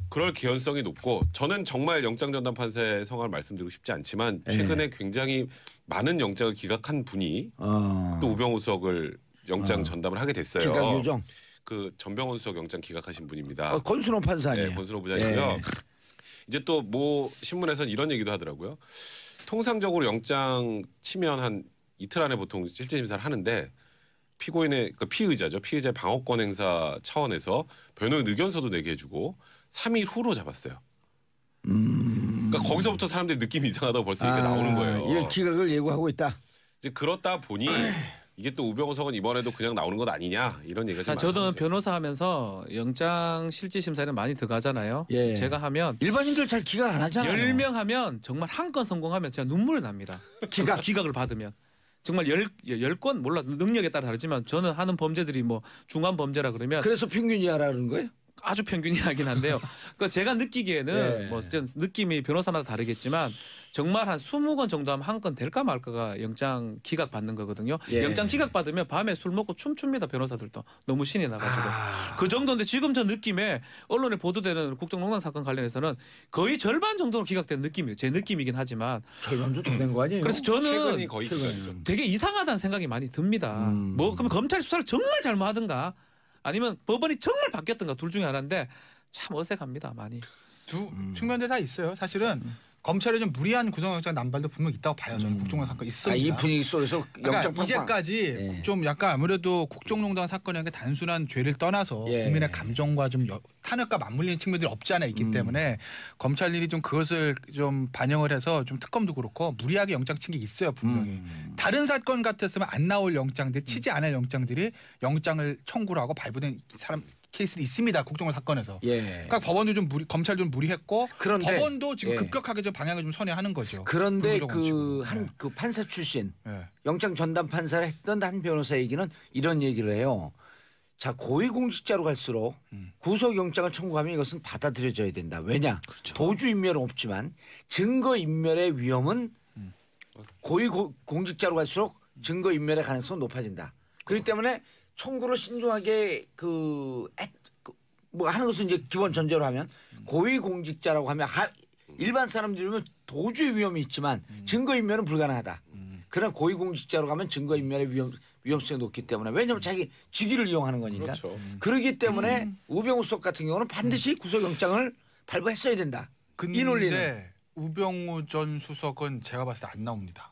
그럴 개연성이 높고 저는 정말 영장전담 판사의 성함을 말씀드리고 싶지 않지만 최근에 굉장히 많은 영장을 기각한 분이 또 우병우 수석을 영장 전담을 하게 됐어요. 기각 요정. 그 전병헌 수석 영장 기각하신 분입니다. 권순호 판사 아니에요? 네, 권순호 부장이고요. 이제 또 뭐 신문에서는 이런 얘기도 하더라고요. 통상적으로 영장 치면 한 이틀 안에 보통 실제 심사를 하는데 피고인의 그 피의자죠. 피의자의 방어권 행사 차원에서 변호인 의견서도 내게 해주고 3일 후로 잡았어요. 그러니까 거기서부터 사람들이 느낌이 이상하다고 벌써 얘기가 나오는 거예요. 이 기각을 예고하고 있다. 이제 그렇다 보니 이게 또 우병우 수석은 이번에도 그냥 나오는 것 아니냐 이런 얘기가 좀 저는 많아요. 변호사 하면서 영장 실질 심사는 많이 들어가잖아요. 제가 하면 일반인들 잘 기각 안 하잖아요. 10명 하면 정말 한 건 성공하면 제가 눈물이 납니다. 기각을 받으면. 정말 10건 몰라 능력에 따라 다르지만 저는 하는 범죄들이 뭐 중한 범죄라 그러면 그래서 평균 이하라는 거예요? 아주 평균이하긴 한데요. 그 제가 느끼기에는 뭐 느낌이 변호사마다 다르겠지만 정말 한 20건 정도 하면 한 건 될까 말까가 영장 기각 받는 거거든요. 영장 기각 받으면 밤에 술 먹고 춤춥니다. 변호사들도 너무 신이 나가지고 그 정도인데 지금 저 느낌에 언론에 보도되는 국정농단 사건 관련해서는 거의 절반 정도로 기각된 느낌이에요. 제 느낌이긴 하지만 절반도 더 된 거 아니에요? 그래서 저는 최근이 거의 기각이죠. 되게 이상하다는 생각이 많이 듭니다. 뭐 그럼 검찰이 수사를 정말 잘못하든가 아니면 법원이 정말 바뀌었든가 둘 중에 하나인데 참 어색합니다 많이. 두 측면들 다 있어요. 사실은 검찰의 좀 무리한 구속영장 남발도 분명 있다고 봐요. 저는 국정농단 사건 있습니다. 이 분위기 속에서 영장 그러니까 이제까지 좀 약간 아무래도 국정농단 사건이 단순한 죄를 떠나서 국민의 감정과 좀 탄핵과 맞물리는 측면들이 없지 않아 있기 때문에 검찰 일이 좀 그것을 좀 반영을 해서 좀 특검도 그렇고 무리하게 영장 친 게 있어요 분명히. 다른 사건 같았으면 안 나올 영장들 치지 않을 영장들이 영장을 청구를 하고 발부된 사람 케이스도 있습니다. 국정원 사건에서. 예. 그러니까 법원도 좀 검찰도 좀 무리했고 그런데 법원도 지금 예. 급격하게 좀 방향을 좀 선회하는 거죠. 그런데 불구정 원칙으로. 한 그 판사 출신 예. 영장 전담 판사를 했던 한 변호사 얘기는 이런 얘기를 해요. 자, 고위공직자로 갈수록 구속영장을 청구하면 이것은 받아들여져야 된다. 왜냐? 도주인멸은 없지만 증거인멸의 위험은 고위공직자로 갈수록 증거인멸의 가능성은 높아진다. 그렇기 때문에 청구를 신중하게 뭐 하는 것은 이제 기본 전제로 하면 고위공직자라고 하면 일반 사람들이면 도주의 위험이 있지만 증거인멸은 불가능하다. 그러나 고위공직자로 가면 증거인멸의 위험성이 높기 때문에 왜냐하면 자기 직위를 이용하는 거니까. 그렇죠. 그렇기 때문에 우병우 수석 같은 경우는 반드시 구속영장을 발부했어야 된다. 이 논리는. 근데 우병우 전 수석은 제가 봤을 때 안 나옵니다.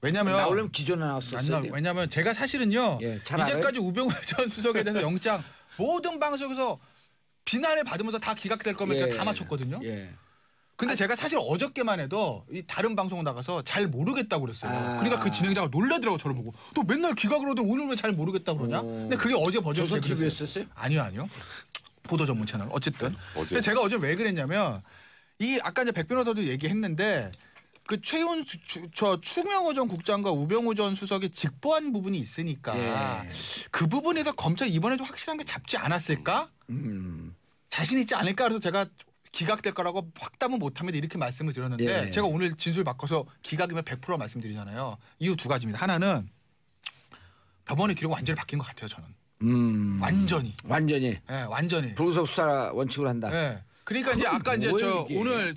왜냐면 나오려면 기존에 나왔었어요. 왜냐면 제가 사실은요. 예, 잘 알아요? 이제까지 우병우 전 수석에 대해서 영장 모든 방송에서 비난을 받으면서 다 기각될 거면 예. 다 맞췄거든요. 예. 근데 제가 사실 어저께만 해도 이 다른 방송 나가서 잘 모르겠다고 그랬어요. 아. 그러니까 그 진행자가 놀라더라고 저를 보고. 또 맨날 기각을 하더니 오늘 왜 잘 모르겠다고 그러냐? 근데 그게 어제 버전 조선 TV였었어요? 아니요. 보도 전문 채널. 어쨌든. 어제. 근데 제가 어제 왜 그랬냐면 이 아까 이제 백 변호사도 얘기했는데 그 추명호 전 국장과 우병우 전 수석이 직보한 부분이 있으니까 예. 그 부분에서 검찰이 이번에도 확실한 게 잡지 않았을까? 자신 있지 않을까? 그래서 제가 기각될 거라고 확답은 못합니다 이렇게 말씀을 드렸는데 예. 제가 오늘 진술 바꿔서 기각이면 100% 말씀드리잖아요. 이유 두 가지입니다. 하나는 법원의 기록이 완전히 바뀐 것 같아요. 저는 완전히 완전히 불구속 수사 원칙으로 한다. 예. 그러니까 이제 아까 이제 뭐예요, 이게? 오늘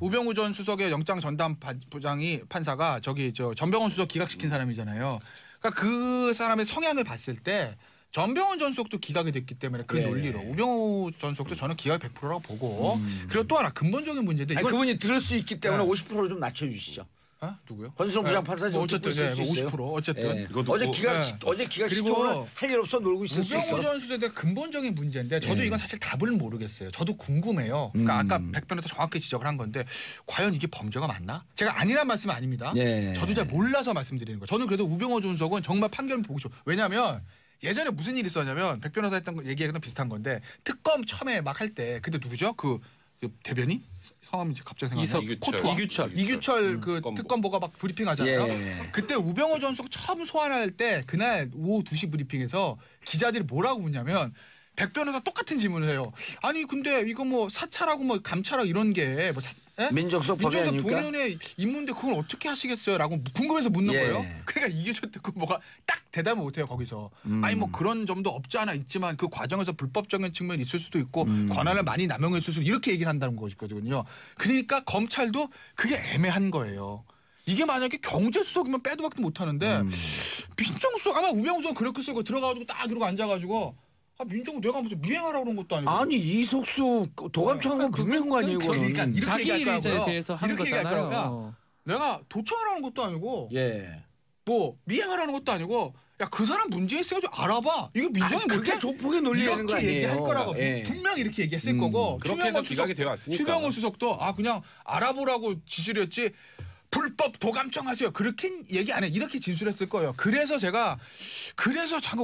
우병우 전 수석의 영장 전담 부장이 판사가 전병헌 수석 기각시킨 사람이잖아요. 그러니까 그 사람의 성향을 봤을 때 전병헌 전 수석도 기각이 됐기 때문에 그 예. 논리로 우병우 전 수석도 저는 기각 100%라고 보고 그리고 또 하나 근본적인 문제인데 아니, 이건 그분이 들을 수 있기 때문에 네. 50%를 좀 낮춰주시죠. 누구요? 권순정 부장판사 좀 듣고 어쨌든 있을 수 있어요. 50% 어쨌든 예. 이거 듣고, 어제 예. 기각시키고 할 일 없어 놀고 있을 수 우병우 있어. 전 수석의 근본적인 문제인데 저도 예. 이건 사실 답을 모르겠어요. 저도 궁금해요. 그러니까 아까 백 변호사 정확히 지적을 한 건데 과연 이게 범죄가 맞나? 제가 아니란 말씀은 아닙니다. 예. 저도 잘 몰라서 말씀드리는 거예요. 저는 그래도 우병우 전 수석은 정말 판결을 보고 싶어요. 왜냐하면 예전에 무슨 일이 있었냐면 백 변호사 했던 거 얘기하고는 비슷한 건데 특검 처음에 막 할 때 그때 누구죠? 그 대변인? 성함이 갑자기 생각나. 이규철 그 특검보가 막 브리핑하잖아요. 예. 그때 우병우 전 수석 처음 소환할 때 그날 오후 2시 브리핑에서 기자들이 뭐라고 묻냐면 백 변호사 똑같은 질문을 해요. 아니 근데 이거 뭐 사찰하고 뭐 감찰하고 이런 게 뭐 민정수석 법이 아닙니까? 본연의 임무인데 그걸 어떻게 하시겠어요?라고 궁금해서 묻는 예. 거예요. 그러니까 이규철 특검보가 딱 대답을 못해요 거기서. 아니 뭐 그런 점도 없지 않아 있지만 그 과정에서 불법적인 측면이 있을 수도 있고 권한을 많이 남용했을 수도 이렇게 얘기를 한다는 것이거든요. 그러니까 검찰도 그게 애매한 거예요. 이게 만약에 경제수석이면 빼도 박도 못하는데 민정수석 아마 우병우 수석 그렇게 쓰고 들어가가지고 딱 이러고 앉아가지고 민정은 내가 무슨 미행하라고 그런 것도 아니고. 아니 이석수 도감청한 건 분명한 거 아니에요? 그러니까 이거는. 이렇게 자기 얘기할 일에 거고요. 대해서 하는 이렇게 얘기할 거잖아요. 거라면 내가 도청하라는 것도 아니고 예. 뭐 미행하라는 것도 아니고 야 그 사람 문제 있어가지고 알아봐. 이거 민정이 그게 못해? 조폭의 논리라는 거 이렇게 아니에요? 얘기할 거라고 예. 분명히 이렇게 얘기했을 거고. 그렇게 해서 기각이 되어 왔으니까. 추명호 수석도 그냥 알아보라고 지시를 했지 불법 도감청하세요. 그렇게 얘기 안 해. 이렇게 진술했을 거예요. 그래서 잠깐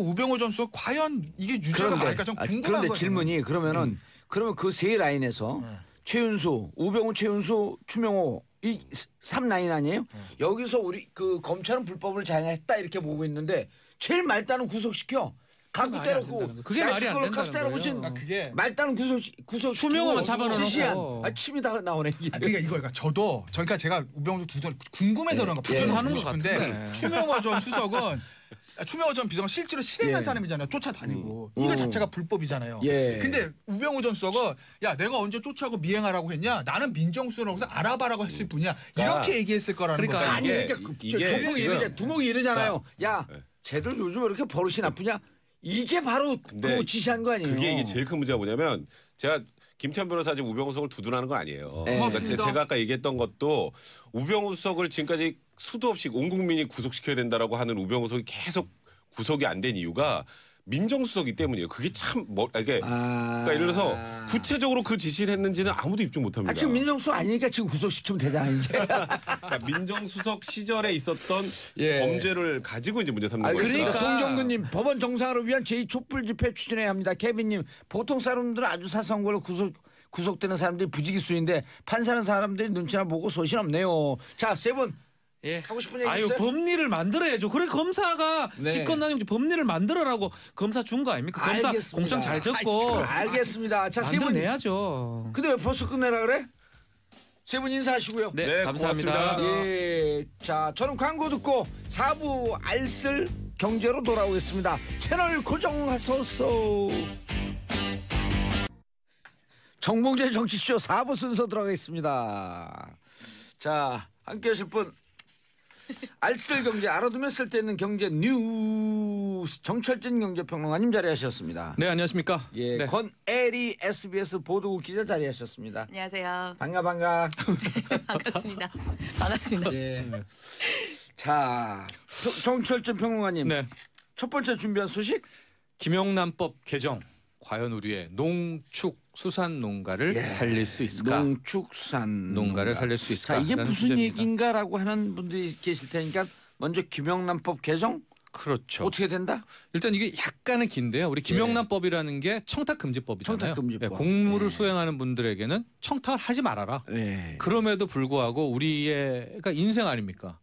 우병우 전 수석 과연 이게 유죄가 맞을까 좀 궁금한 그런데 거예요. 질문이 그러면 그 세 라인에서 최윤수, 우병우, 최윤수, 추명호 이 3라인 아니에요? 여기서 우리 그 검찰은 불법을 자행했다 이렇게 보고 있는데 제일 말단은 구속시켜. 갖고 말이 안 때려고 된다는 거예요. 그게 말이 안 된다는 때려보신 거예요. 그게 말단은 구속 추명호만 잡아놓고. 지시한 침이 다 나오네. 그러니까 이거니까 그러니까 제가 우병우 두분 궁금해서 그런 거 예. 부정하는 것 싶은데. 같은데 추명호 전 수석은 추명호 전 비서관 실제로 실행한 예. 사람이잖아요. 쫓아다니고 이거 자체가 불법이잖아요. 예. 근데 우병우 전 수석은 야 내가 언제 쫓아가고 미행하라고 했냐? 나는 민정수석으로서 알아봐라고 했을 뿐이야. 그러니까 이렇게 얘기했을 거라는 그러니까 거예요. 아니 이게- 그러니까 이게 조폭이 지금- 이러잖아. 두목이 이러잖아요. 야 쟤들 요즘 왜 이렇게 버릇이 나쁘냐? 이게 바로 근데 그 지시한 거 아니에요? 그게 이게 제일 큰 문제가 뭐냐면 제가 김태현 변호사 지금 우병우 수석을 두둔하는 건 아니에요. 네. 그러니까 제가 아까 얘기했던 것도 우병우 수석을 지금까지 수도 없이 온 국민이 구속시켜야 된다라고 하는 우병우 수석이 계속 구속이 안 된 이유가 민정수석이기 때문이에요. 그게 참 이게 그러니까 예를 들어서 구체적으로 그 지시를 했는지는 아무도 입증 못합니다. 지금 민정수석 아니니까 지금 구속시키면 되잖아 이제. 그러니까 민정수석 시절에 있었던 예. 범죄를 가지고 이제 문제 삼는 거예요. 그러니까 송정근님 법원 정상화를 위한 제2촛불 집회 추진해야 합니다. 케빈님 보통 사람들은 아주 사소한 걸로 구속되는 사람들이 부지기수인데 판사는 사람들이 눈치나 보고 소신 없네요. 자, 세 분 예. 하고 싶은 얘기 아유 있어요? 법리를 만들어야죠. 그래 검사가 네. 집권당이 법리를 만들어라고 검사 준 거 아닙니까? 검사 알겠습니다. 공청 잘 적고 알겠습니다. 자, 세 분. 만들어내야죠. 근데 왜 벌써 끝내라 그래? 세 분 인사하시고요. 네, 네, 감사합니다. 고맙습니다. 예. 자, 저는 광고 듣고 4부 알쓸 경제로 돌아오겠습니다. 채널 고정하소서. 정봉재 정치쇼 4부 순서 들어가겠습니다. 자, 함께 하실 분 알쓸 경제 알아두면 쓸데있는 경제 뉴스 정철진 경제평론가님 자리하셨습니다. 네, 안녕하십니까? 예, 네. 권애리 SBS 보도국 기자 자리하셨습니다. 안녕하세요. 반가. 반갑습니다. 반갑습니다. 예. 자, 정철진 평론가님. 네. 첫 번째 준비한 소식? 김영란법 개정. 과연 우리의 농축수산 농가를 예. 살릴 수 있을까? 농축산 농가를 살릴 수 있을까? 자, 이게 라는 무슨 주제입니다. 얘기인가라고 하는 분들이 계실 테니까 먼저 김영란법 개정 그렇죠. 어떻게 된다? 일단 이게 약간은 긴데요. 우리 김영란법이라는 게 청탁금지법이잖아요. 청탁금지법. 예, 공무를 네. 수행하는 분들에게는 청탁을 하지 말아라. 네. 그럼에도 불구하고 우리의 그러니까 인생 아닙니까?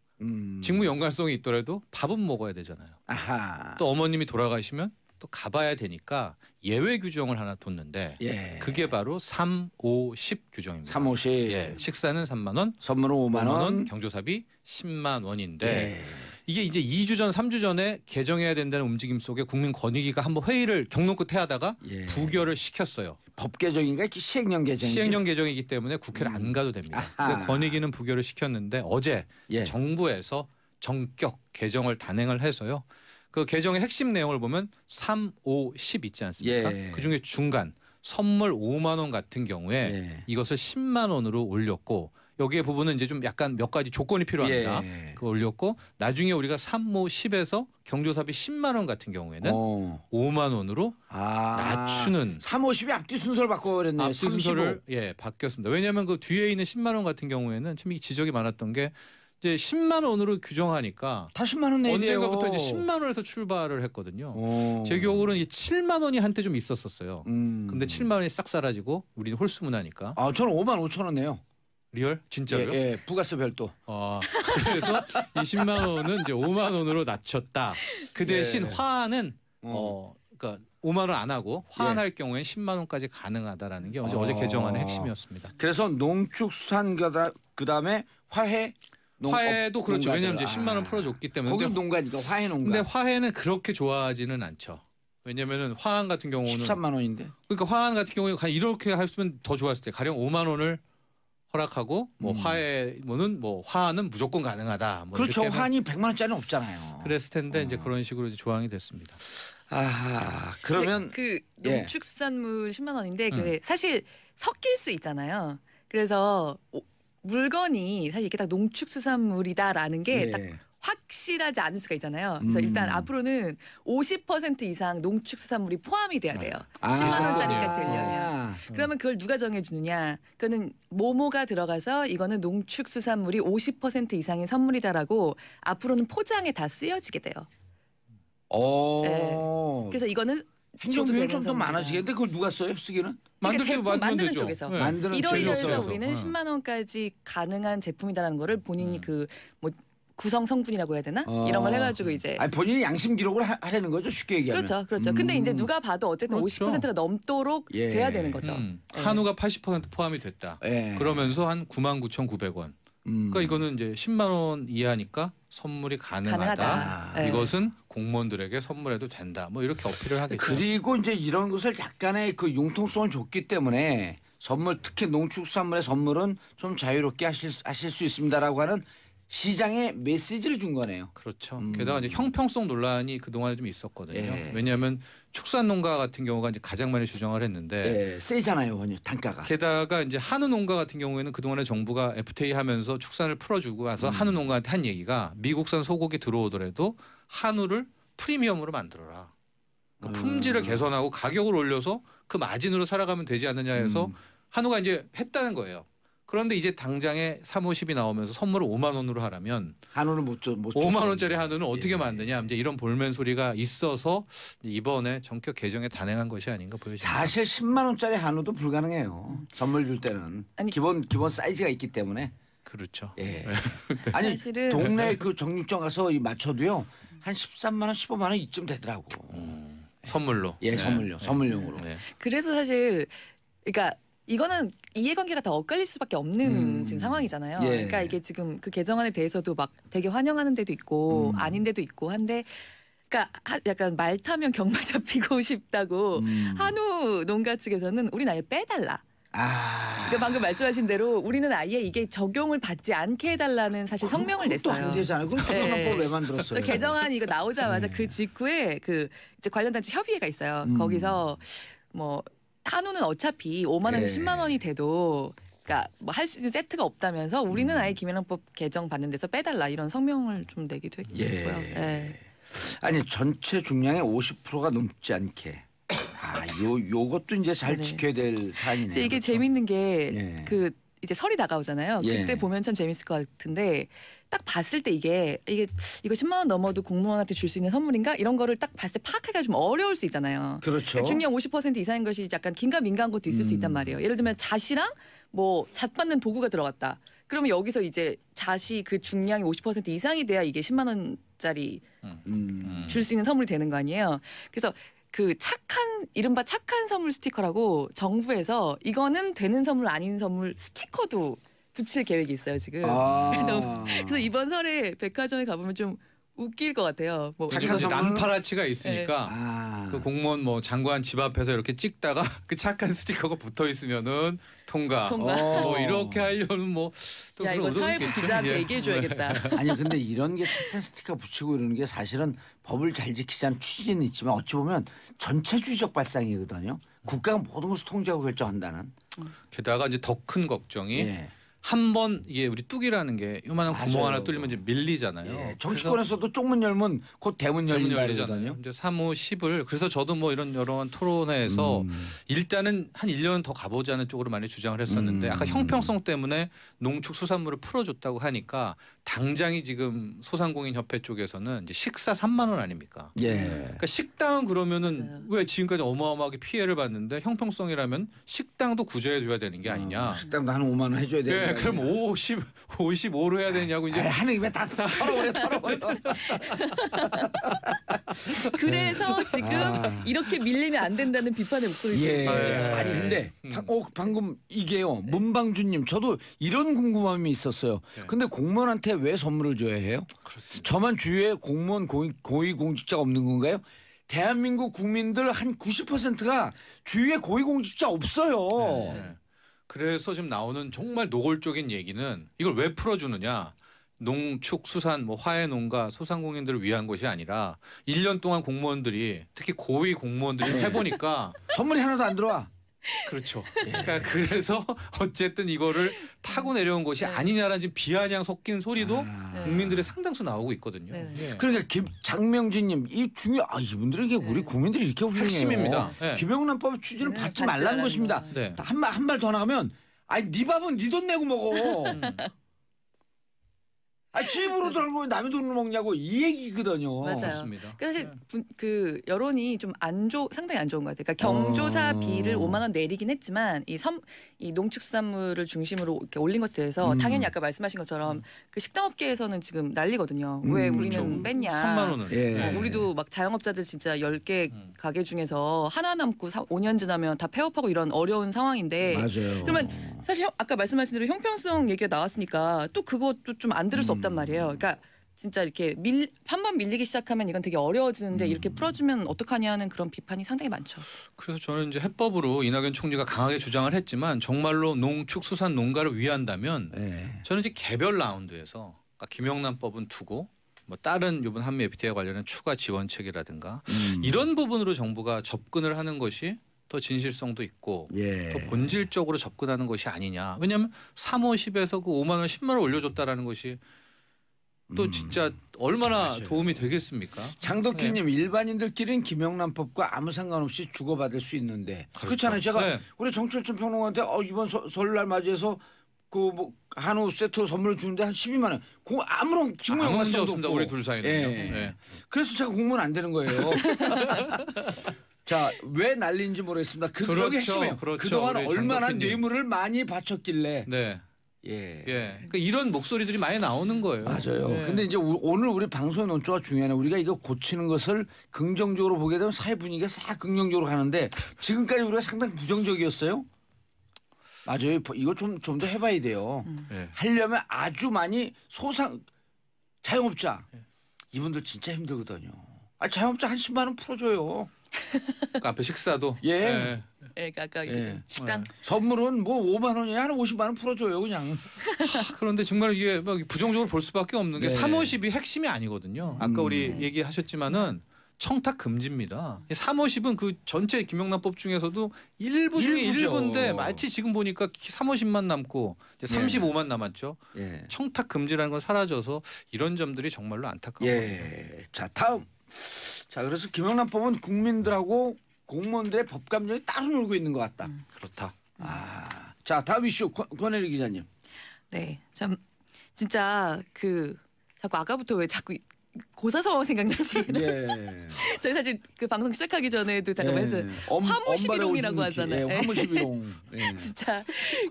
직무 연관성이 있더라도 밥은 먹어야 되잖아요. 아하. 또 어머님이 돌아가시면 또 가봐야 되니까 예외 규정을 하나 뒀는데 예. 그게 바로 3, 5, 10 규정입니다. 3, 5, 10. 예, 식사는 3만 원, 선물은 5만 원. 경조사비 10만 원인데 예. 이게 이제 2주 전, 3주 전에 개정해야 된다는 움직임 속에 국민권익위가 한번 회의를 경론 끝에 하다가 예. 부결을 시켰어요. 법 개정인가 시행령 개정. 시행령 개정이기 때문에 국회를 안 가도 됩니다. 아하. 근데 권익위는 부결을 시켰는데 어제 예. 정부에서 전격 개정을 단행을 해서요. 그 개정의 핵심 내용을 보면 3, 5, 10 있지 않습니까? 예. 그중에 중간 선물 5만 원 같은 경우에 예. 이것을 10만 원으로 올렸고 여기에 부분은 이제 좀 약간 몇 가지 조건이 필요합니다. 예. 그거 올렸고 나중에 우리가 3, 5, 10에서 경조사비 10만 원 같은 경우에는 5만 원으로 낮추는 3, 5, 10이 앞뒤 순서를 바꿔버렸네요. 앞뒤 순서를 바뀌었습니다. 왜냐하면 그 뒤에 있는 10만 원 같은 경우에는 참 지적이 많았던 게 이제 10만 원으로 규정하니까 다 10만 원 내야 돼요. 언젠가부터 이제 10만 원에서 출발을 했거든요. 오. 제 기억으로는 이 7만 원이 한때 좀 있었었어요. 근데 7만 원이 싹 사라지고 우리는 홀수문화니까. 아, 저는 5만 5천 원 내요. 리얼? 진짜로요? 예, 예, 부가세 별도. 그래서 이 10만 원은 이제 5만 원으로 낮췄다. 그 대신 예. 화환은 그러니까 5만 원 안 하고 화환할 예. 경우엔 10만 원까지 가능하다라는 게 어제 개정안의 핵심이었습니다. 그래서 농축수산 그다음에 화해 화해도 그렇죠. 농가들. 왜냐하면 이제 10만 원 풀어줬기 때문에. 거기 근데 농가니까 화해 농가. 근데 화해는 그렇게 좋아하지는 않죠. 왜냐면은 화환 같은 경우는 13만 원인데. 그러니까 화환 같은 경우에 이렇게 했으면 더 좋았을 때 가령 5만 원을 허락하고 뭐 화해는 뭐 화환은 무조건 가능하다. 뭐 그렇죠. 이렇게 화환이 100만 원짜리는 없잖아요. 그랬을 텐데 이제 그런 식으로 이제 조항이 됐습니다. 아하. 그러면 그 예. 농축수산물 10만 원인데 그 사실 섞일 수 있잖아요. 그래서 물건이 사실 이게 딱 농축수산물이다라는 게 딱 예. 확실하지 않을 수가 있잖아요. 그래서 일단 앞으로는 50% 이상 농축수산물이 포함이 돼야 돼요. 10만 원짜리까지 되려면. 그러면 그걸 누가 정해주느냐? 그거는 모모가 들어가서 이거는 농축수산물이 50% 이상의 선물이다라고 앞으로는 포장에 다 쓰여지게 돼요. 오. 그래서 이거는 행정비용 좀 더 많아지겠는데 그걸 누가 써요? 쓰기는? 그러니까 만들 때도 제품 만드는 되죠. 쪽에서 네. 만드는 이러이러해서 제조업소에서. 우리는 10만 원까지 가능한 제품이다라는 거를 본인이 그 뭐 구성 성분이라고 해야 되나 이런 걸 해가지고 이제 아니 본인이 양심 기록을 하려는 거죠. 쉽게 얘기하면. 그렇죠. 근데 이제 누가 봐도 어쨌든 그렇죠. 50%가 넘도록 예. 돼야 되는 거죠. 네. 한우가 80% 포함이 됐다. 예. 그러면서 한 99,900원. 그러니까 이거는 이제 10만 원 이하니까 선물이 가능하다. 가능하다. 네. 이것은 공무원들에게 선물해도 된다. 뭐 이렇게 어필을 하겠죠. 그리고 이제 이런 것을 약간의 그 융통성을 줬기 때문에 선물 특히 농축수산물의 선물은 좀 자유롭게 하실 수 있습니다라고 하는 시장에 메시지를 준 거네요. 그렇죠. 게다가 이제 형평성 논란이 그 동안에 좀 있었거든요. 예. 왜냐하면 축산농가 같은 경우가 이제 가장 많이 주장을 했는데 예, 세잖아요, 원유 단가가. 게다가 이제 한우 농가 같은 경우에는 그 동안에 정부가 FTA 하면서 축산을 풀어주고 와서 한우 농가한테 한 얘기가 미국산 소고기 들어오더라도 한우를 프리미엄으로 만들어라. 그러니까 품질을 개선하고 가격을 올려서 그 마진으로 살아가면 되지 않느냐 해서 한우가 이제 했다는 거예요. 그런데 이제 당장에 3, 50이 나오면서 선물을 5만 원으로 하라면 한우를 못 5만 원짜리 한우는 어떻게 예. 만드냐 이제 이런 볼멘 소리가 있어서 이번에 전격 개정에 단행한 것이 아닌가 보여집니다. 사실 10만 원짜리 한우도 불가능해요. 선물 줄 때는 아니, 기본 사이즈가 있기 때문에. 그렇죠. 예. 아니 사실은 동네 그 정육점 가서 이 맞춰도요 한 13만 원, 15만 원 이쯤 되더라고. 선물로. 예, 네. 선물용으로. 네. 그래서 사실 그러니까 이거는 이해관계가 다 엇갈릴 수밖에 없는 지금 상황이잖아요. 예. 그러니까 이게 지금 그 개정안에 대해서도 막 되게 환영하는 데도 있고 아닌 데도 있고 한데, 그러니까 약간 말 타면 경마 잡히고 싶다고 한우 농가 측에서는 우린 아예 빼달라. 그러니까 방금 말씀하신 대로 우리는 아예 이게 적용을 받지 않게 해달라는 사실 성명을 그것도 냈어요. 안 되잖아요. 그럼 개정안법 왜 만들었어요? 그래서 개정안이 이거 나오자마자 그 직후에 그 이제 관련 단체 협의회가 있어요. 거기서 뭐 한우는 어차피 5만 원, 예. 10만 원이 돼도 그러니까 뭐 할 수 있는 세트가 없다면서 우리는 아예 김영란법 개정 받는 데서 빼달라 이런 성명을 좀 내기도 했고요. 예. 아니 전체 중량의 50%가 넘지 않게. 요것도 이제 잘 네. 지켜야 될 사안이네요. 근데 이게 그렇죠? 재밌는 게 예. 그 이제 설이 다가오잖아요. 예. 그때 보면 참 재밌을 것 같은데 딱 봤을 때 이거 10만 원 넘어도 공무원한테 줄 수 있는 선물인가 이런 거를 딱 봤을 때 파악하기가 좀 어려울 수 있잖아요. 그렇죠. 그러니까 중량 50% 이상인 것이 약간 긴가민가한 것도 있을 수 있단 말이에요. 예를 들면 잣이랑 뭐 잣 받는 도구가 들어갔다. 그러면 여기서 이제 잣이 그 중량이 50% 이상이 돼야 이게 10만 원짜리 줄 수 있는 선물이 되는 거 아니에요. 그래서 그 이른바 착한 선물 스티커라고 정부에서 이거는 되는 선물 아닌 선물 스티커도 붙일 계획이 있어요 지금. 그래서 이번 설에 백화점에 가보면 좀 웃길 것 같아요. 뭐 이게 착한 이제 선물은? 난파라치가 있으니까 그 공무원 뭐 장관 집 앞에서 이렇게 찍다가 그 착한 스티커가 붙어 있으면은 통과. 뭐 이렇게 하려면 뭐또 야 이거 사회부 기자한테 얘기해줘야겠다. 아니 근데 이런 게 착한 스티커 붙이고 이러는 게 사실은 법을 잘 지키자는 취지는 있지만 어찌 보면 전체주의적 발상이거든요. 국가가 모든 것을 통제하고 결정한다는. 게다가 이제 더 큰 걱정이 예. 한 번 이게 우리 뚝이라는 게 요만한 구멍 맞아요. 하나 뚫리면 이제 밀리잖아요. 예. 정치권에서도 쪽문 열면 곧 대문 열린다 열리잖아요. 그러거든요. 이제 3, 5, 10을 그래서 저도 뭐 이런 여러 토론회에서 일단은 한 1년 더 가보자는 쪽으로 많이 주장을 했었는데 아까 형평성 때문에 농축수산물을 풀어줬다고 하니까 당장이 지금 소상공인협회 쪽에서는 이제 식사 3만 원 아닙니까? 예. 그러니까 식당은 그러면은 맞아요. 왜 지금까지 어마어마하게 피해를 봤는데 형평성이라면 식당도 구제해줘야 되는 게 아니냐? 식당도 한 5만 원 해줘야 되는 네, 거 그럼 아니에요? 55로 해야 되냐고 이제 하는 입에 다 털어버려. 그래서 지금 이렇게 밀리면 안 된다는 비판의 목소리가 예. 있는 거죠. 아니 근데 방금 이게요. 문방주님 저도 이런 궁금함이 있었어요. 근데 공무원한테 왜 선물을 줘야 해요? 그렇습니다. 저만 주위에 공무원 고위공직자가 없는 건가요? 대한민국 국민들 한 90%가 주위에 고위공직자 없어요. 네. 그래서 지금 나오는 정말 노골적인 얘기는 이걸 왜 풀어주느냐. 농축수산 뭐 화훼농가 소상공인들을 위한 것이 아니라 1년 동안 공무원들이 특히 고위 공무원들이 해보니까 선물이 하나도 안 들어와. 그렇죠. 그러니까 그래서 어쨌든 이거를 타고 내려온 것이 아니냐라는 지금 비아냥 섞인 소리도 국민들의 상당수 나오고 있거든요. 네. 예. 그러니까 장명진님 이 이분들에게 우리 국민들이 이렇게 훌륭해요. 핵심입니다. 네. 김영란법 추진을 네, 받지 받지 말라는 않았나. 것입니다. 네. 한 발 더 나가면 네 밥은 네 돈 내고 먹어. 집으로 들어오면 남의 돈을 먹냐고 이 얘기거든요. 맞아요. 그렇습니다. 그러니까 사실 그 여론이 좀 상당히 안 좋은 것 같아요. 그러니까 경조사비를 5만 원 내리긴 했지만 이 농축수산물을 중심으로 이렇게 올린 것에 대해서 당연히 아까 말씀하신 것처럼 그 식당업계에서는 지금 난리거든요. 왜 우리는 뺐냐? 3만 원은. 예. 우리도 막 자영업자들 진짜 10개 가게 중에서 하나 남고 5년 지나면 다 폐업하고 이런 어려운 상황인데 맞아요. 그러면 사실 아까 말씀하신 대로 형평성 얘기가 나왔으니까 또 그것도 좀 안 들을 수 없단 말이에요. 그러니까 진짜 이렇게 한 번 밀리기 시작하면 이건 되게 어려워지는데 이렇게 풀어주면 어떡하냐는 그런 비판이 상당히 많죠. 그래서 저는 이제 해법으로 이낙연 총리가 강하게 주장을 했지만 정말로 농축수산 농가를 위한다면 예. 저는 이제 개별 라운드에서 김영란법은 두고 뭐 다른 이번 한미 FTA 관련한 추가 지원책이라든가 이런 부분으로 정부가 접근을 하는 것이 더 진실성도 있고 예. 더 본질적으로 접근하는 것이 아니냐. 왜냐하면 3, 5, 10에서 그 5만 원, 10만 원 올려줬다라는 것이 또 진짜 얼마나 맞아요. 도움이 되겠습니까? 장덕희님 일반인들끼리는 김영란법과 아무 상관없이 주고받을 수 있는데 그렇잖아요. 제가 네. 우리 정철준 평론가한테 이번 설날 맞이해서 그 뭐 한우 세트 선물 주는데 한 12만 원. 아무런 직무 아무 문제 연관성도 없습니다. 없고. 우리 둘 사이는요. 예. 네. 그래서 제가 공무원 안 되는 거예요. 자, 왜 난리인지 모르겠습니다. 그렇죠, 여기 핵심이에요. 그렇죠. 그동안 우리 얼마나 장덕희님. 뇌물을 많이 바쳤길래. 네. 예. 예. 그러니까 이런 목소리들이 많이 나오는 거예요. 맞아요. 네. 근데 이제 오늘 우리 방송의 논조가 중요하네. 우리가 이거 고치는 것을 긍정적으로 보게 되면 사회 분위기가 싹 긍정적으로 가는데 지금까지 우리가 상당히 부정적이었어요. 맞아요. 이거 좀 더 해봐야 돼요. 네. 하려면 아주 많이 자영업자 이분들 진짜 힘들거든요. 자영업자 한 10만 원 풀어줘요. 카페 식사도. 예. 예. 예, 아까 예. 식당. 선물은 뭐 5만 원이야 한 50만 원 풀어줘요 그냥. 그런데 정말 이게 막 부정적으로 볼 수밖에 없는 게 네. 350이 핵심이 아니거든요. 아까 우리 네. 얘기하셨지만은 청탁 금지입니다. 350은 그 전체 김영란법 중에서도 일부 중에 일부죠. 일부인데 마치 지금 보니까 350만 남고 이제 35만 남았죠. 예. 청탁 금지라는 건 사라져서 이런 점들이 정말로 안타까워요. 예. 자 다음. 자 그래서 김영란법은 국민들하고 공무원들의 법 감정이 따로 놀고 있는 것 같다. 그렇다. 자 다음 이슈 권혜리 기자님. 네, 참 진짜 자꾸 아까부터 왜 자꾸 고사 상황 생각나지? 예. 저희 사실 그 방송 시작하기 전에도 잠깐 했어요. 엄발의 화무시비롱이라고 오줌 하잖아요. 예, 화무시비롱. 예. 진짜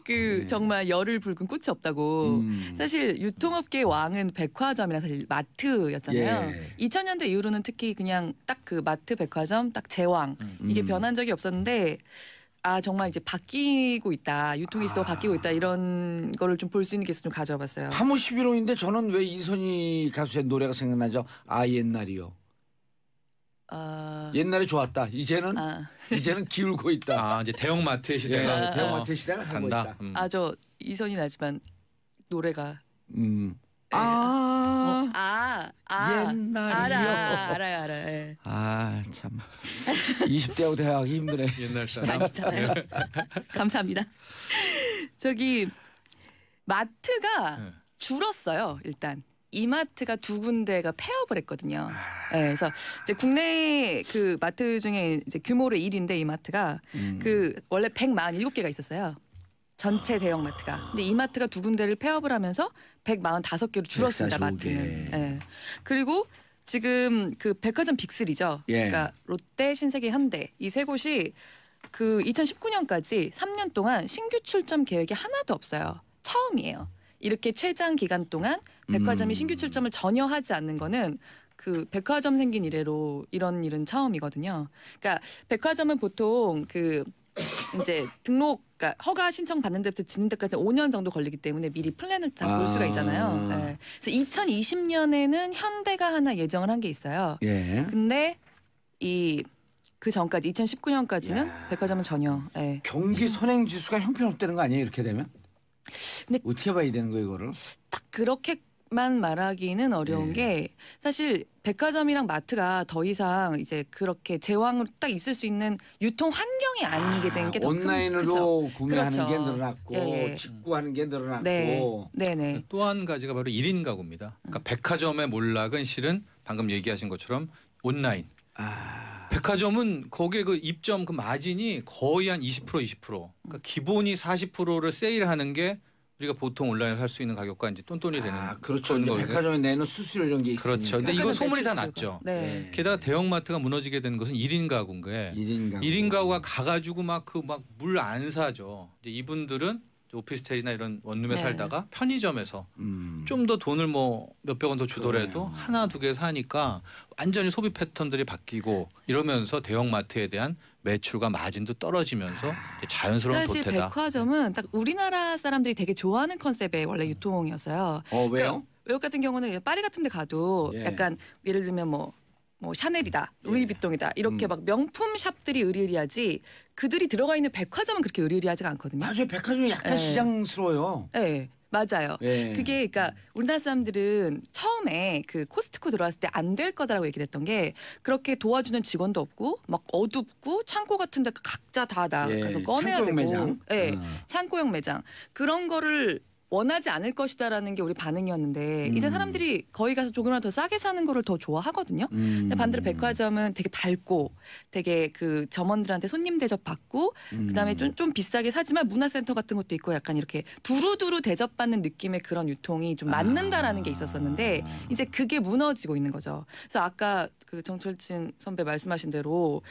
네. 정말 열을 붉은 꽃이 없다고. 사실 유통업계의 왕은 백화점이랑 사실 마트였잖아요. 예. 2000년대 이후로는 특히 그냥 딱 그 마트 백화점 딱 제왕 이게 변한 적이 없었는데 정말 이제 바뀌고 있다. 유통의 시도가 바뀌고 있다. 이런 거를 좀 볼 수 있는 게 있어서 좀 가져와봤어요. 화무시비롱인데 저는 왜 이선희 가수의 노래가 생각나죠? 옛날이요. 옛날에 좋았다. 이제는 기울고 있다. 이제 대형마트의 예, 시대가 대형마트 시대가 가고 간다. 있다. 저 이선이 나지만 노래가 옛날이요. 알아요. 예. 참 20대하고 대화하기 힘드네. 옛날 사람. 아니잖아요. 감사합니다. 저기 마트가 네. 줄었어요. 일단 이마트가 2군데가 폐업을 했거든요. 네, 그래서 이제 국내 그 마트 중에 이제 규모로 1위인데 이마트가 원래 147개가 있었어요. 전체 대형마트가. 근데 이마트가 2군데를 폐업을 하면서 145개로 줄었습니다. 145개. 마트는. 네. 그리고 지금 그 백화점 빅3죠. 예. 그러니까 롯데, 신세계, 현대 이 세 곳이 그 2019년까지 3년 동안 신규 출점 계획이 하나도 없어요. 처음이에요. 이렇게 최장 기간 동안 백화점이 신규 출점을 전혀 하지 않는 거는 그 백화점 생긴 이래로 이런 일은 처음이거든요. 그러니까 백화점은 보통 이제 그러니까 허가 신청 받는 데부터 짓는 데까지 5년 정도 걸리기 때문에 미리 플랜을 다 볼 수가 있잖아요. 네. 그래서 2020년에는 현대가 하나 예정을 한 게 있어요. 예. 근데 그 전까지 2019년까지는 백화점은 전혀. 예. 경기 선행 지수가 형편없다는 거 아니에요? 이렇게 되면? 근데 어떻게 봐야 되는 거예요, 이거를? 딱 그렇게만 말하기는 어려운 게 사실 백화점이랑 마트가 더 이상 이제 그렇게 제왕으로 딱 있을 수 있는 유통 환경이 아니게 된 게 더 큰 온라인으로 구매하는 그렇죠. 게 늘어났고 예. 직구하는 게 늘어났고 네네. 또 한 가지가 바로 1인 가구입니다. 그러니까 백화점의 몰락은 실은 방금 얘기하신 것처럼 온라인. 백화점은 거기에 그 입점 그 마진이 거의 한 20% 20%. 그러니까 기본이 40%를 세일하는 게 우리가 보통 온라인을 살 수 있는 가격과 이제 똔똔이 되는 그렇죠. 그런 이제 거거든요. 백화점에 내는 수수료 이런 게 있으니까. 그렇죠. 근데 이거 소문이 다 났죠. 네. 게다가 대형마트가 무너지게 된 것은 1인 가구인 게 1인 가구가 가가지고 막 물 안 사죠. 이제 이분들은 오피스텔이나 이런 원룸에 네. 살다가 편의점에서 좀 더 돈을 뭐 몇백 원 더 주더라도 하나 두 개 사니까 완전히 소비 패턴들이 바뀌고 이러면서 대형마트에 대한 매출과 마진도 떨어지면서 이제 자연스러운 사실 도태다. 백화점은 딱 우리나라 사람들이 되게 좋아하는 컨셉의 원래 유통이었어요. 왜요? 그러니까 외국 같은 경우는 파리 같은 데 가도 예. 약간 예를 들면 뭐 샤넬이다, 루이비통이다 이렇게 막 명품 샵들이 의리의리하지 그들이 들어가 있는 백화점은 그렇게 의리의리하지가 않거든요. 맞아요. 백화점이 약간 예. 시장스러워요. 네, 맞아요. 예. 그게 그러니까 우리나라 사람들은 처음에 그 코스트코 들어왔을 때 안 될 거다라고 얘기를 했던 게 그렇게 도와주는 직원도 없고 막 어둡고 창고 같은 데 각자 다 나가서 꺼내야 창고형 되고 매장. 네, 창고형 매장 그런 거를 원하지 않을 것이다라는 게 우리 반응이었는데 이제 사람들이 거기 가서 조금이라도 더 싸게 사는 거를 더 좋아하거든요. 근데 반대로 백화점은 되게 밝고 되게 그 점원들한테 손님 대접 받고 그다음에 좀 비싸게 사지만 문화센터 같은 것도 있고 약간 이렇게 두루두루 대접받는 느낌의 그런 유통이 좀 맞는다라는 게 있었었는데 이제 그게 무너지고 있는 거죠. 그래서 아까 그 정철진 선배 말씀하신 대로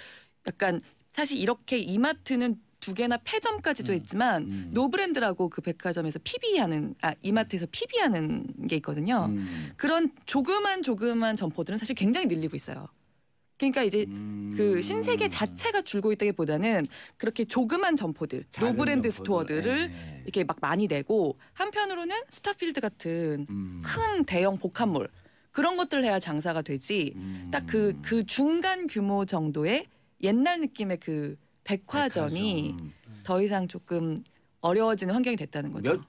약간 사실 이렇게 이마트는 2개나 폐점까지도 했지만 노브랜드라고 그 백화점에서 PB하는 이마트에서 PB하는 게 있거든요. 그런 조그만 점포들은 사실 굉장히 늘리고 있어요. 그러니까 이제 그 신세계 자체가 줄고 있다기보다는 그렇게 조그만 점포들, 노브랜드 스토어들을 이렇게 막 많이 내고 한편으로는 스타필드 같은 큰 대형 복합몰 그런 것들을 해야 장사가 되지. 딱 그 중간 규모 정도의 옛날 느낌의 그 백화점이 더 이상 조금 어려워지는 환경이 됐다는 거죠.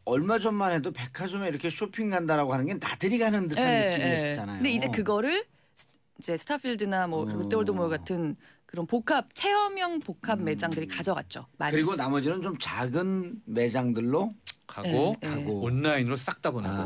얼마 전만 해도 백화점에 이렇게 쇼핑 간다라고 하는 게 나들이 가는 듯한 느낌이었잖아요. 근데 이제 그거를 이제 스타필드나 뭐 롯데월드몰 같은 그런 체험형 복합 매장들이 가져갔죠. 많이. 그리고 나머지는 좀 작은 매장들로 가고 온라인으로 싹 다 보내고.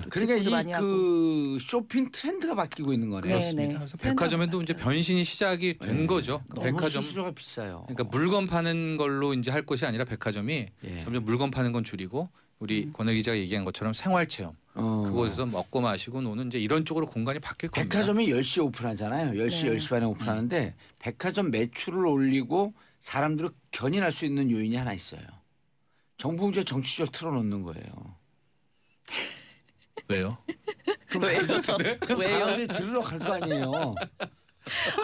그러니까 이 쇼핑 트렌드가 바뀌고 있는 거네요. 그렇습니다. 그래서 백화점에도 이제 변신이 시작이 된 거죠. 너무 백화점 수수료가 비싸요. 그러니까 물건 파는 걸로 이제 할 것이 아니라 백화점이 점점 물건 파는 건 줄이고 우리 권혜 기자가 얘기한 것처럼 생활 체험 그곳에서 먹고 마시고 노는 이제 이런 쪽으로 공간이 바뀔 겁니다. 백화점이 10시에 오픈하잖아요. 10시, 10시 반에 오픈하는데 백화점 매출을 올리고 사람들을 견인할 수 있는 요인이 하나 있어요. 정봉주의 정치적 틀어놓는 거예요. 왜요? 그럼 사람들이 들으러 갈 거 아니에요.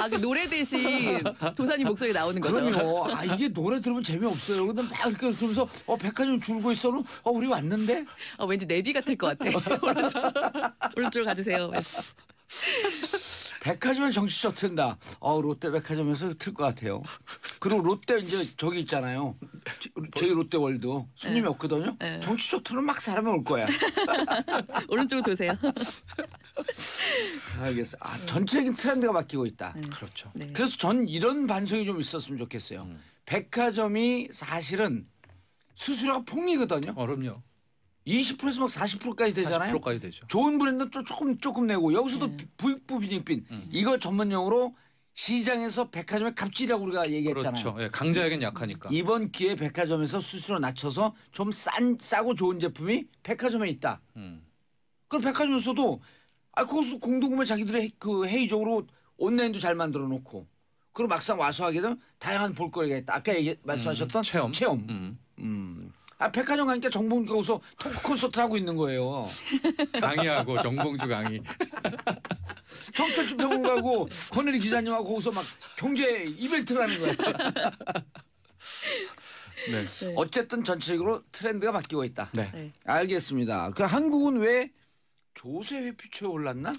그 노래 대신 도사님 목소리 나오는 거죠. 그럼요. 이게 노래 들으면 재미없어요. 근데 막 이렇게 그러면서 백화점 줄고 있어는 우리 왔는데? 왠지 내비 같을 것 같아. 오른쪽으로 가주세요. 백화점은 정치적 튼다. 롯데 백화점에서 틀 것 같아요. 그리고 롯데 이제 저기 있잖아요. 저희 롯데월드 손님이 없거든요. 정치적 틀은 막 사람이 올 거야. 오른쪽으로 도세요. 알겠어. 전체적인 트렌드가 바뀌고 있다. 그렇죠. 네. 그래서 전 이런 반성이 좀 있었으면 좋겠어요. 백화점이 사실은 수수료가 폭리거든요. 그럼요. 20%에서 막 40%까지 되잖아요. 40%까지 되죠. 좋은 브랜드는 또 조금 내고 여기서도 부익부 빈익빈. 이거 전문용어로 시장에서 백화점의 갑질이라고 우리가 얘기했잖아요. 그렇죠. 강자에겐 약하니까. 이번 기회에 백화점에서 수수료 낮춰서 좀 싸고 좋은 제품이 백화점에 있다. 그럼 백화점에서도 거기서도 공동구매 자기들의 그 회의적으로 온라인도 잘 만들어 놓고 그리고 막상 와서 하게 되면 다양한 볼거리가 있다. 아까 말씀하셨던 체험. 백화점 가니까 정봉주가 거기서 토크 콘서트를 하고 있는 거예요. 강의하고 정봉주 강의. 정철주 평론가하고 권혜리 기자님하고 거기서 막 경제 이벤트를 하는 거예요. 네. 어쨌든 전체적으로 트렌드가 바뀌고 있다. 네. 알겠습니다. 한국은 왜 조세 회피처에 올랐나?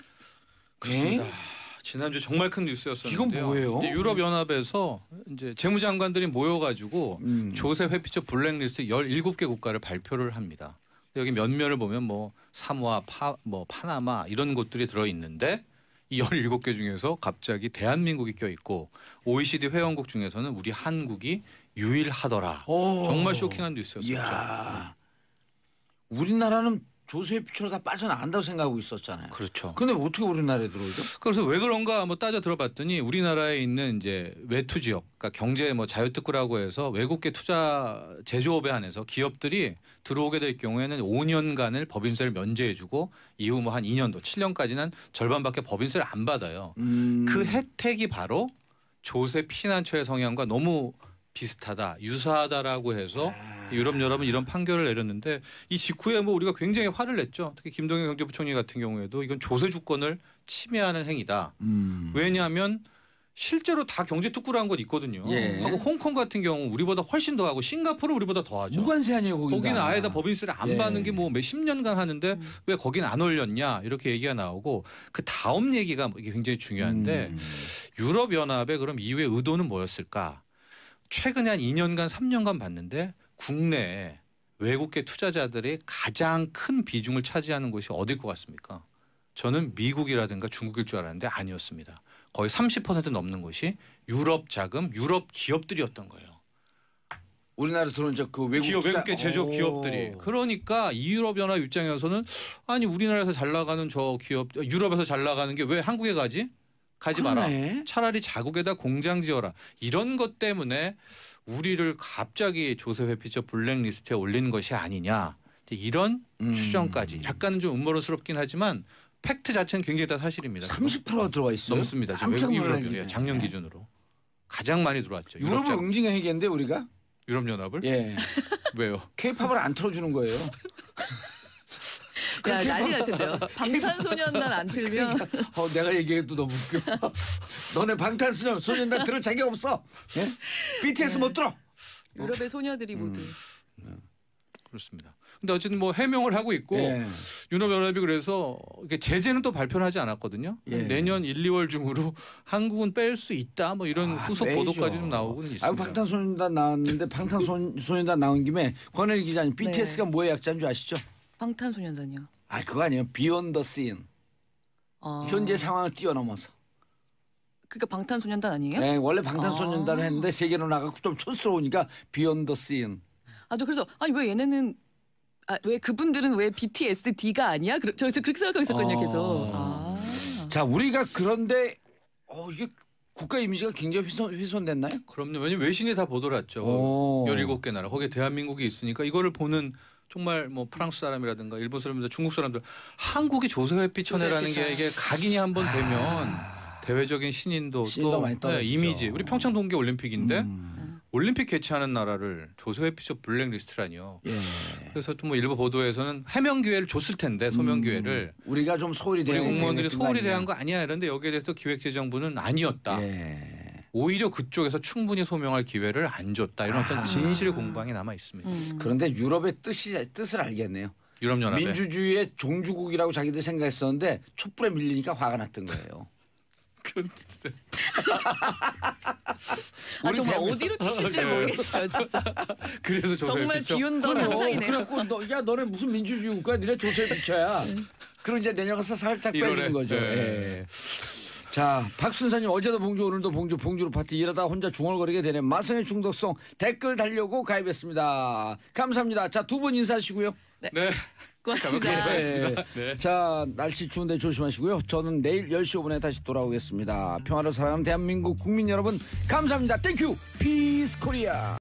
그렇습니다. 지난주 정말 큰 뉴스였었는데요. 이건 뭐예요? 유럽 연합에서 이제 재무장관들이 모여가지고 조세 회피처 블랙리스트 17개 국가를 발표를 합니다. 여기 몇몇을 보면 뭐 사모아, 파나마 이런 곳들이 들어 있는데 이 17개 중에서 갑자기 대한민국이 껴 있고 OECD 회원국 중에서는 우리 한국이 유일하더라. 정말 쇼킹한 뉴스였었죠. 이야, 우리나라는 조세 회피처로 다 빠져나간다고 생각하고 있었잖아요. 그렇죠. 근데 어떻게 우리나라에 들어오죠? 그래서 왜 그런가 따져 들어봤더니 우리나라에 있는 이제 외투 지역, 그러니까 경제 자유특구라고 해서 외국계 투자 제조업에 한해서 기업들이 들어오게 될 경우에는 5년간을 법인세를 면제해주고 이후 한 2년도, 7년까지는 절반밖에 법인세를 안 받아요. 그 혜택이 바로 조세 피난처의 성향과 너무 비슷하다, 유사하다라고 해서 유럽 연합은 이런 판결을 내렸는데 이 직후에 우리가 굉장히 화를 냈죠. 특히 김동연 경제부총리 같은 경우에도 이건 조세 주권을 침해하는 행위다. 왜냐하면 실제로 다 경제 특구라는 건 있거든요. 하고 홍콩 같은 경우 우리보다 훨씬 더 하고 싱가포르 우리보다 더 하죠. 무관세 아니에요, 거기는 아예 다 법인세를 안 받는 게 몇십 년간 하는데 왜 거기는 안 올렸냐 이렇게 얘기가 나오고 그 다음 얘기가 굉장히 중요한데 유럽 연합의 그럼 이후의 의도는 뭐였을까? 최근에 한 2년간 3년간 봤는데 국내에 외국계 투자자들의 가장 큰 비중을 차지하는 곳이 어딜 것 같습니까? 저는 미국이라든가 중국일 줄 알았는데 아니었습니다. 거의 30% 넘는 곳이 유럽 자금, 유럽 기업들이었던 거예요. 우리나라 들어온 그 외국계 제조업 오. 기업들이. 그러니까 유럽연합 입장에서는 아니 우리나라에서 잘 나가는 저 기업 유럽에서 잘 나가는 게 왜 한국에 가지 마라. 그러네. 차라리 자국에다 공장 지어라. 이런 것 때문에 우리를 갑자기 조세회피처 블랙리스트에 올리는 것이 아니냐. 이런 추정까지. 약간은 좀 음모론스럽긴 하지만 팩트 자체는 굉장히 다 사실입니다. 30%가 들어와 있어요. 넘습니다. 지금 깜짝 외국 놀랐네. 유럽 작년 기준으로 가장 많이 들어왔죠. 유럽을 응징해야겠는데 우리가? 유럽연합을? 예. 왜요? K-팝을 안 틀어주는 거예요. 야, 난리 날 텐데요. 방탄소년단 안 틀면 내가 얘기해도 너무 웃겨. 너네 방탄소년단 들을 자격 없어. 예? BTS 못 들어. 유럽의 소녀들이 모두. 그렇습니다. 근데 어쨌든 뭐 해명을 하고 있고 예. 유럽연합이 그래서 이게 제재는 또 발표를 하지 않았거든요. 예. 내년 1, 2월 중으로 한국은 뺄 수 있다. 뭐 이런 후속 빼죠. 보도까지 좀 나오고는 있습니다. 방탄소년단 나왔는데 방탄소년단 나온 김에 권혜리 기자님 BTS가 네. 뭐의 약자인 줄 아시죠? 방탄소년단이요. 그거 아니에요. Beyond the Scene. 현재 상황을 뛰어넘어서. 그러니까 방탄소년단 아니에요? 네, 원래 방탄소년단을 했는데 세계로 나가고 좀 촌스러우니까 Beyond the Scene. 저 그래서 아니 왜 얘네는 왜 그분들은 왜 BTSD가 아니야? 저기서 그렇게 생각하고 있었거든요, 계속. 자, 우리가 그런데 이게 국가 이미지가 굉장히 훼손됐나요? 그럼요. 왜냐면 외신이 다 보도를 했죠. 17개 나라. 거기에 대한민국이 있으니까 이거를 보는 정말 뭐 프랑스 사람이라든가 일본 사람들, 중국 사람들 한국이 조세회피처네라는 게 이게 각인이 한번 되면 대외적인 신인도 또 많이 떨어지죠. 이미지. 우리 평창 동계 올림픽인데 올림픽 개최하는 나라를 조세회피처 블랙리스트라니요. 예. 그래서 또 뭐 일부 보도에서는 해명 기회를 줬을 텐데 소명 기회를 우리가 좀 소홀히 우리 대한 공무원들이 소홀히 대한 거 아니야. 이런데 여기에 대해서 기획재정부는 아니었다. 예. 오히려 그쪽에서 충분히 소명할 기회를 안 줬다. 이런 어떤 진실의 공방이 남아 있습니다. 그런데 유럽의 뜻을 알겠네요. 유럽연합에. 민주주의의 종주국이라고 자기들 생각했었는데 촛불에 밀리니까 화가 났던 거예요. 정말 어디로 튀실지 모르겠어요, 진짜. 그래서 정말 조세회피처. 비운던 상상이네요. 그래갖고 너네 무슨 민주주의 국가야? 너네 조세피처야. 그리고 이제 내년 가서 살짝 빼는 거죠. 예. 자, 박순사님 어제도 봉주 오늘도 봉주로 파티 이러다 혼자 중얼거리게 되네. 마성의 중독성 댓글 달려고 가입했습니다. 감사합니다. 자, 두 분 인사하시고요. 네. 고맙습니다. 감사했습니다. 네. 자, 날씨 추운데 조심하시고요. 저는 내일 10시 5분에 다시 돌아오겠습니다. 평화를 사랑하는 대한민국 국민 여러분 감사합니다. 땡큐 피스 코리아.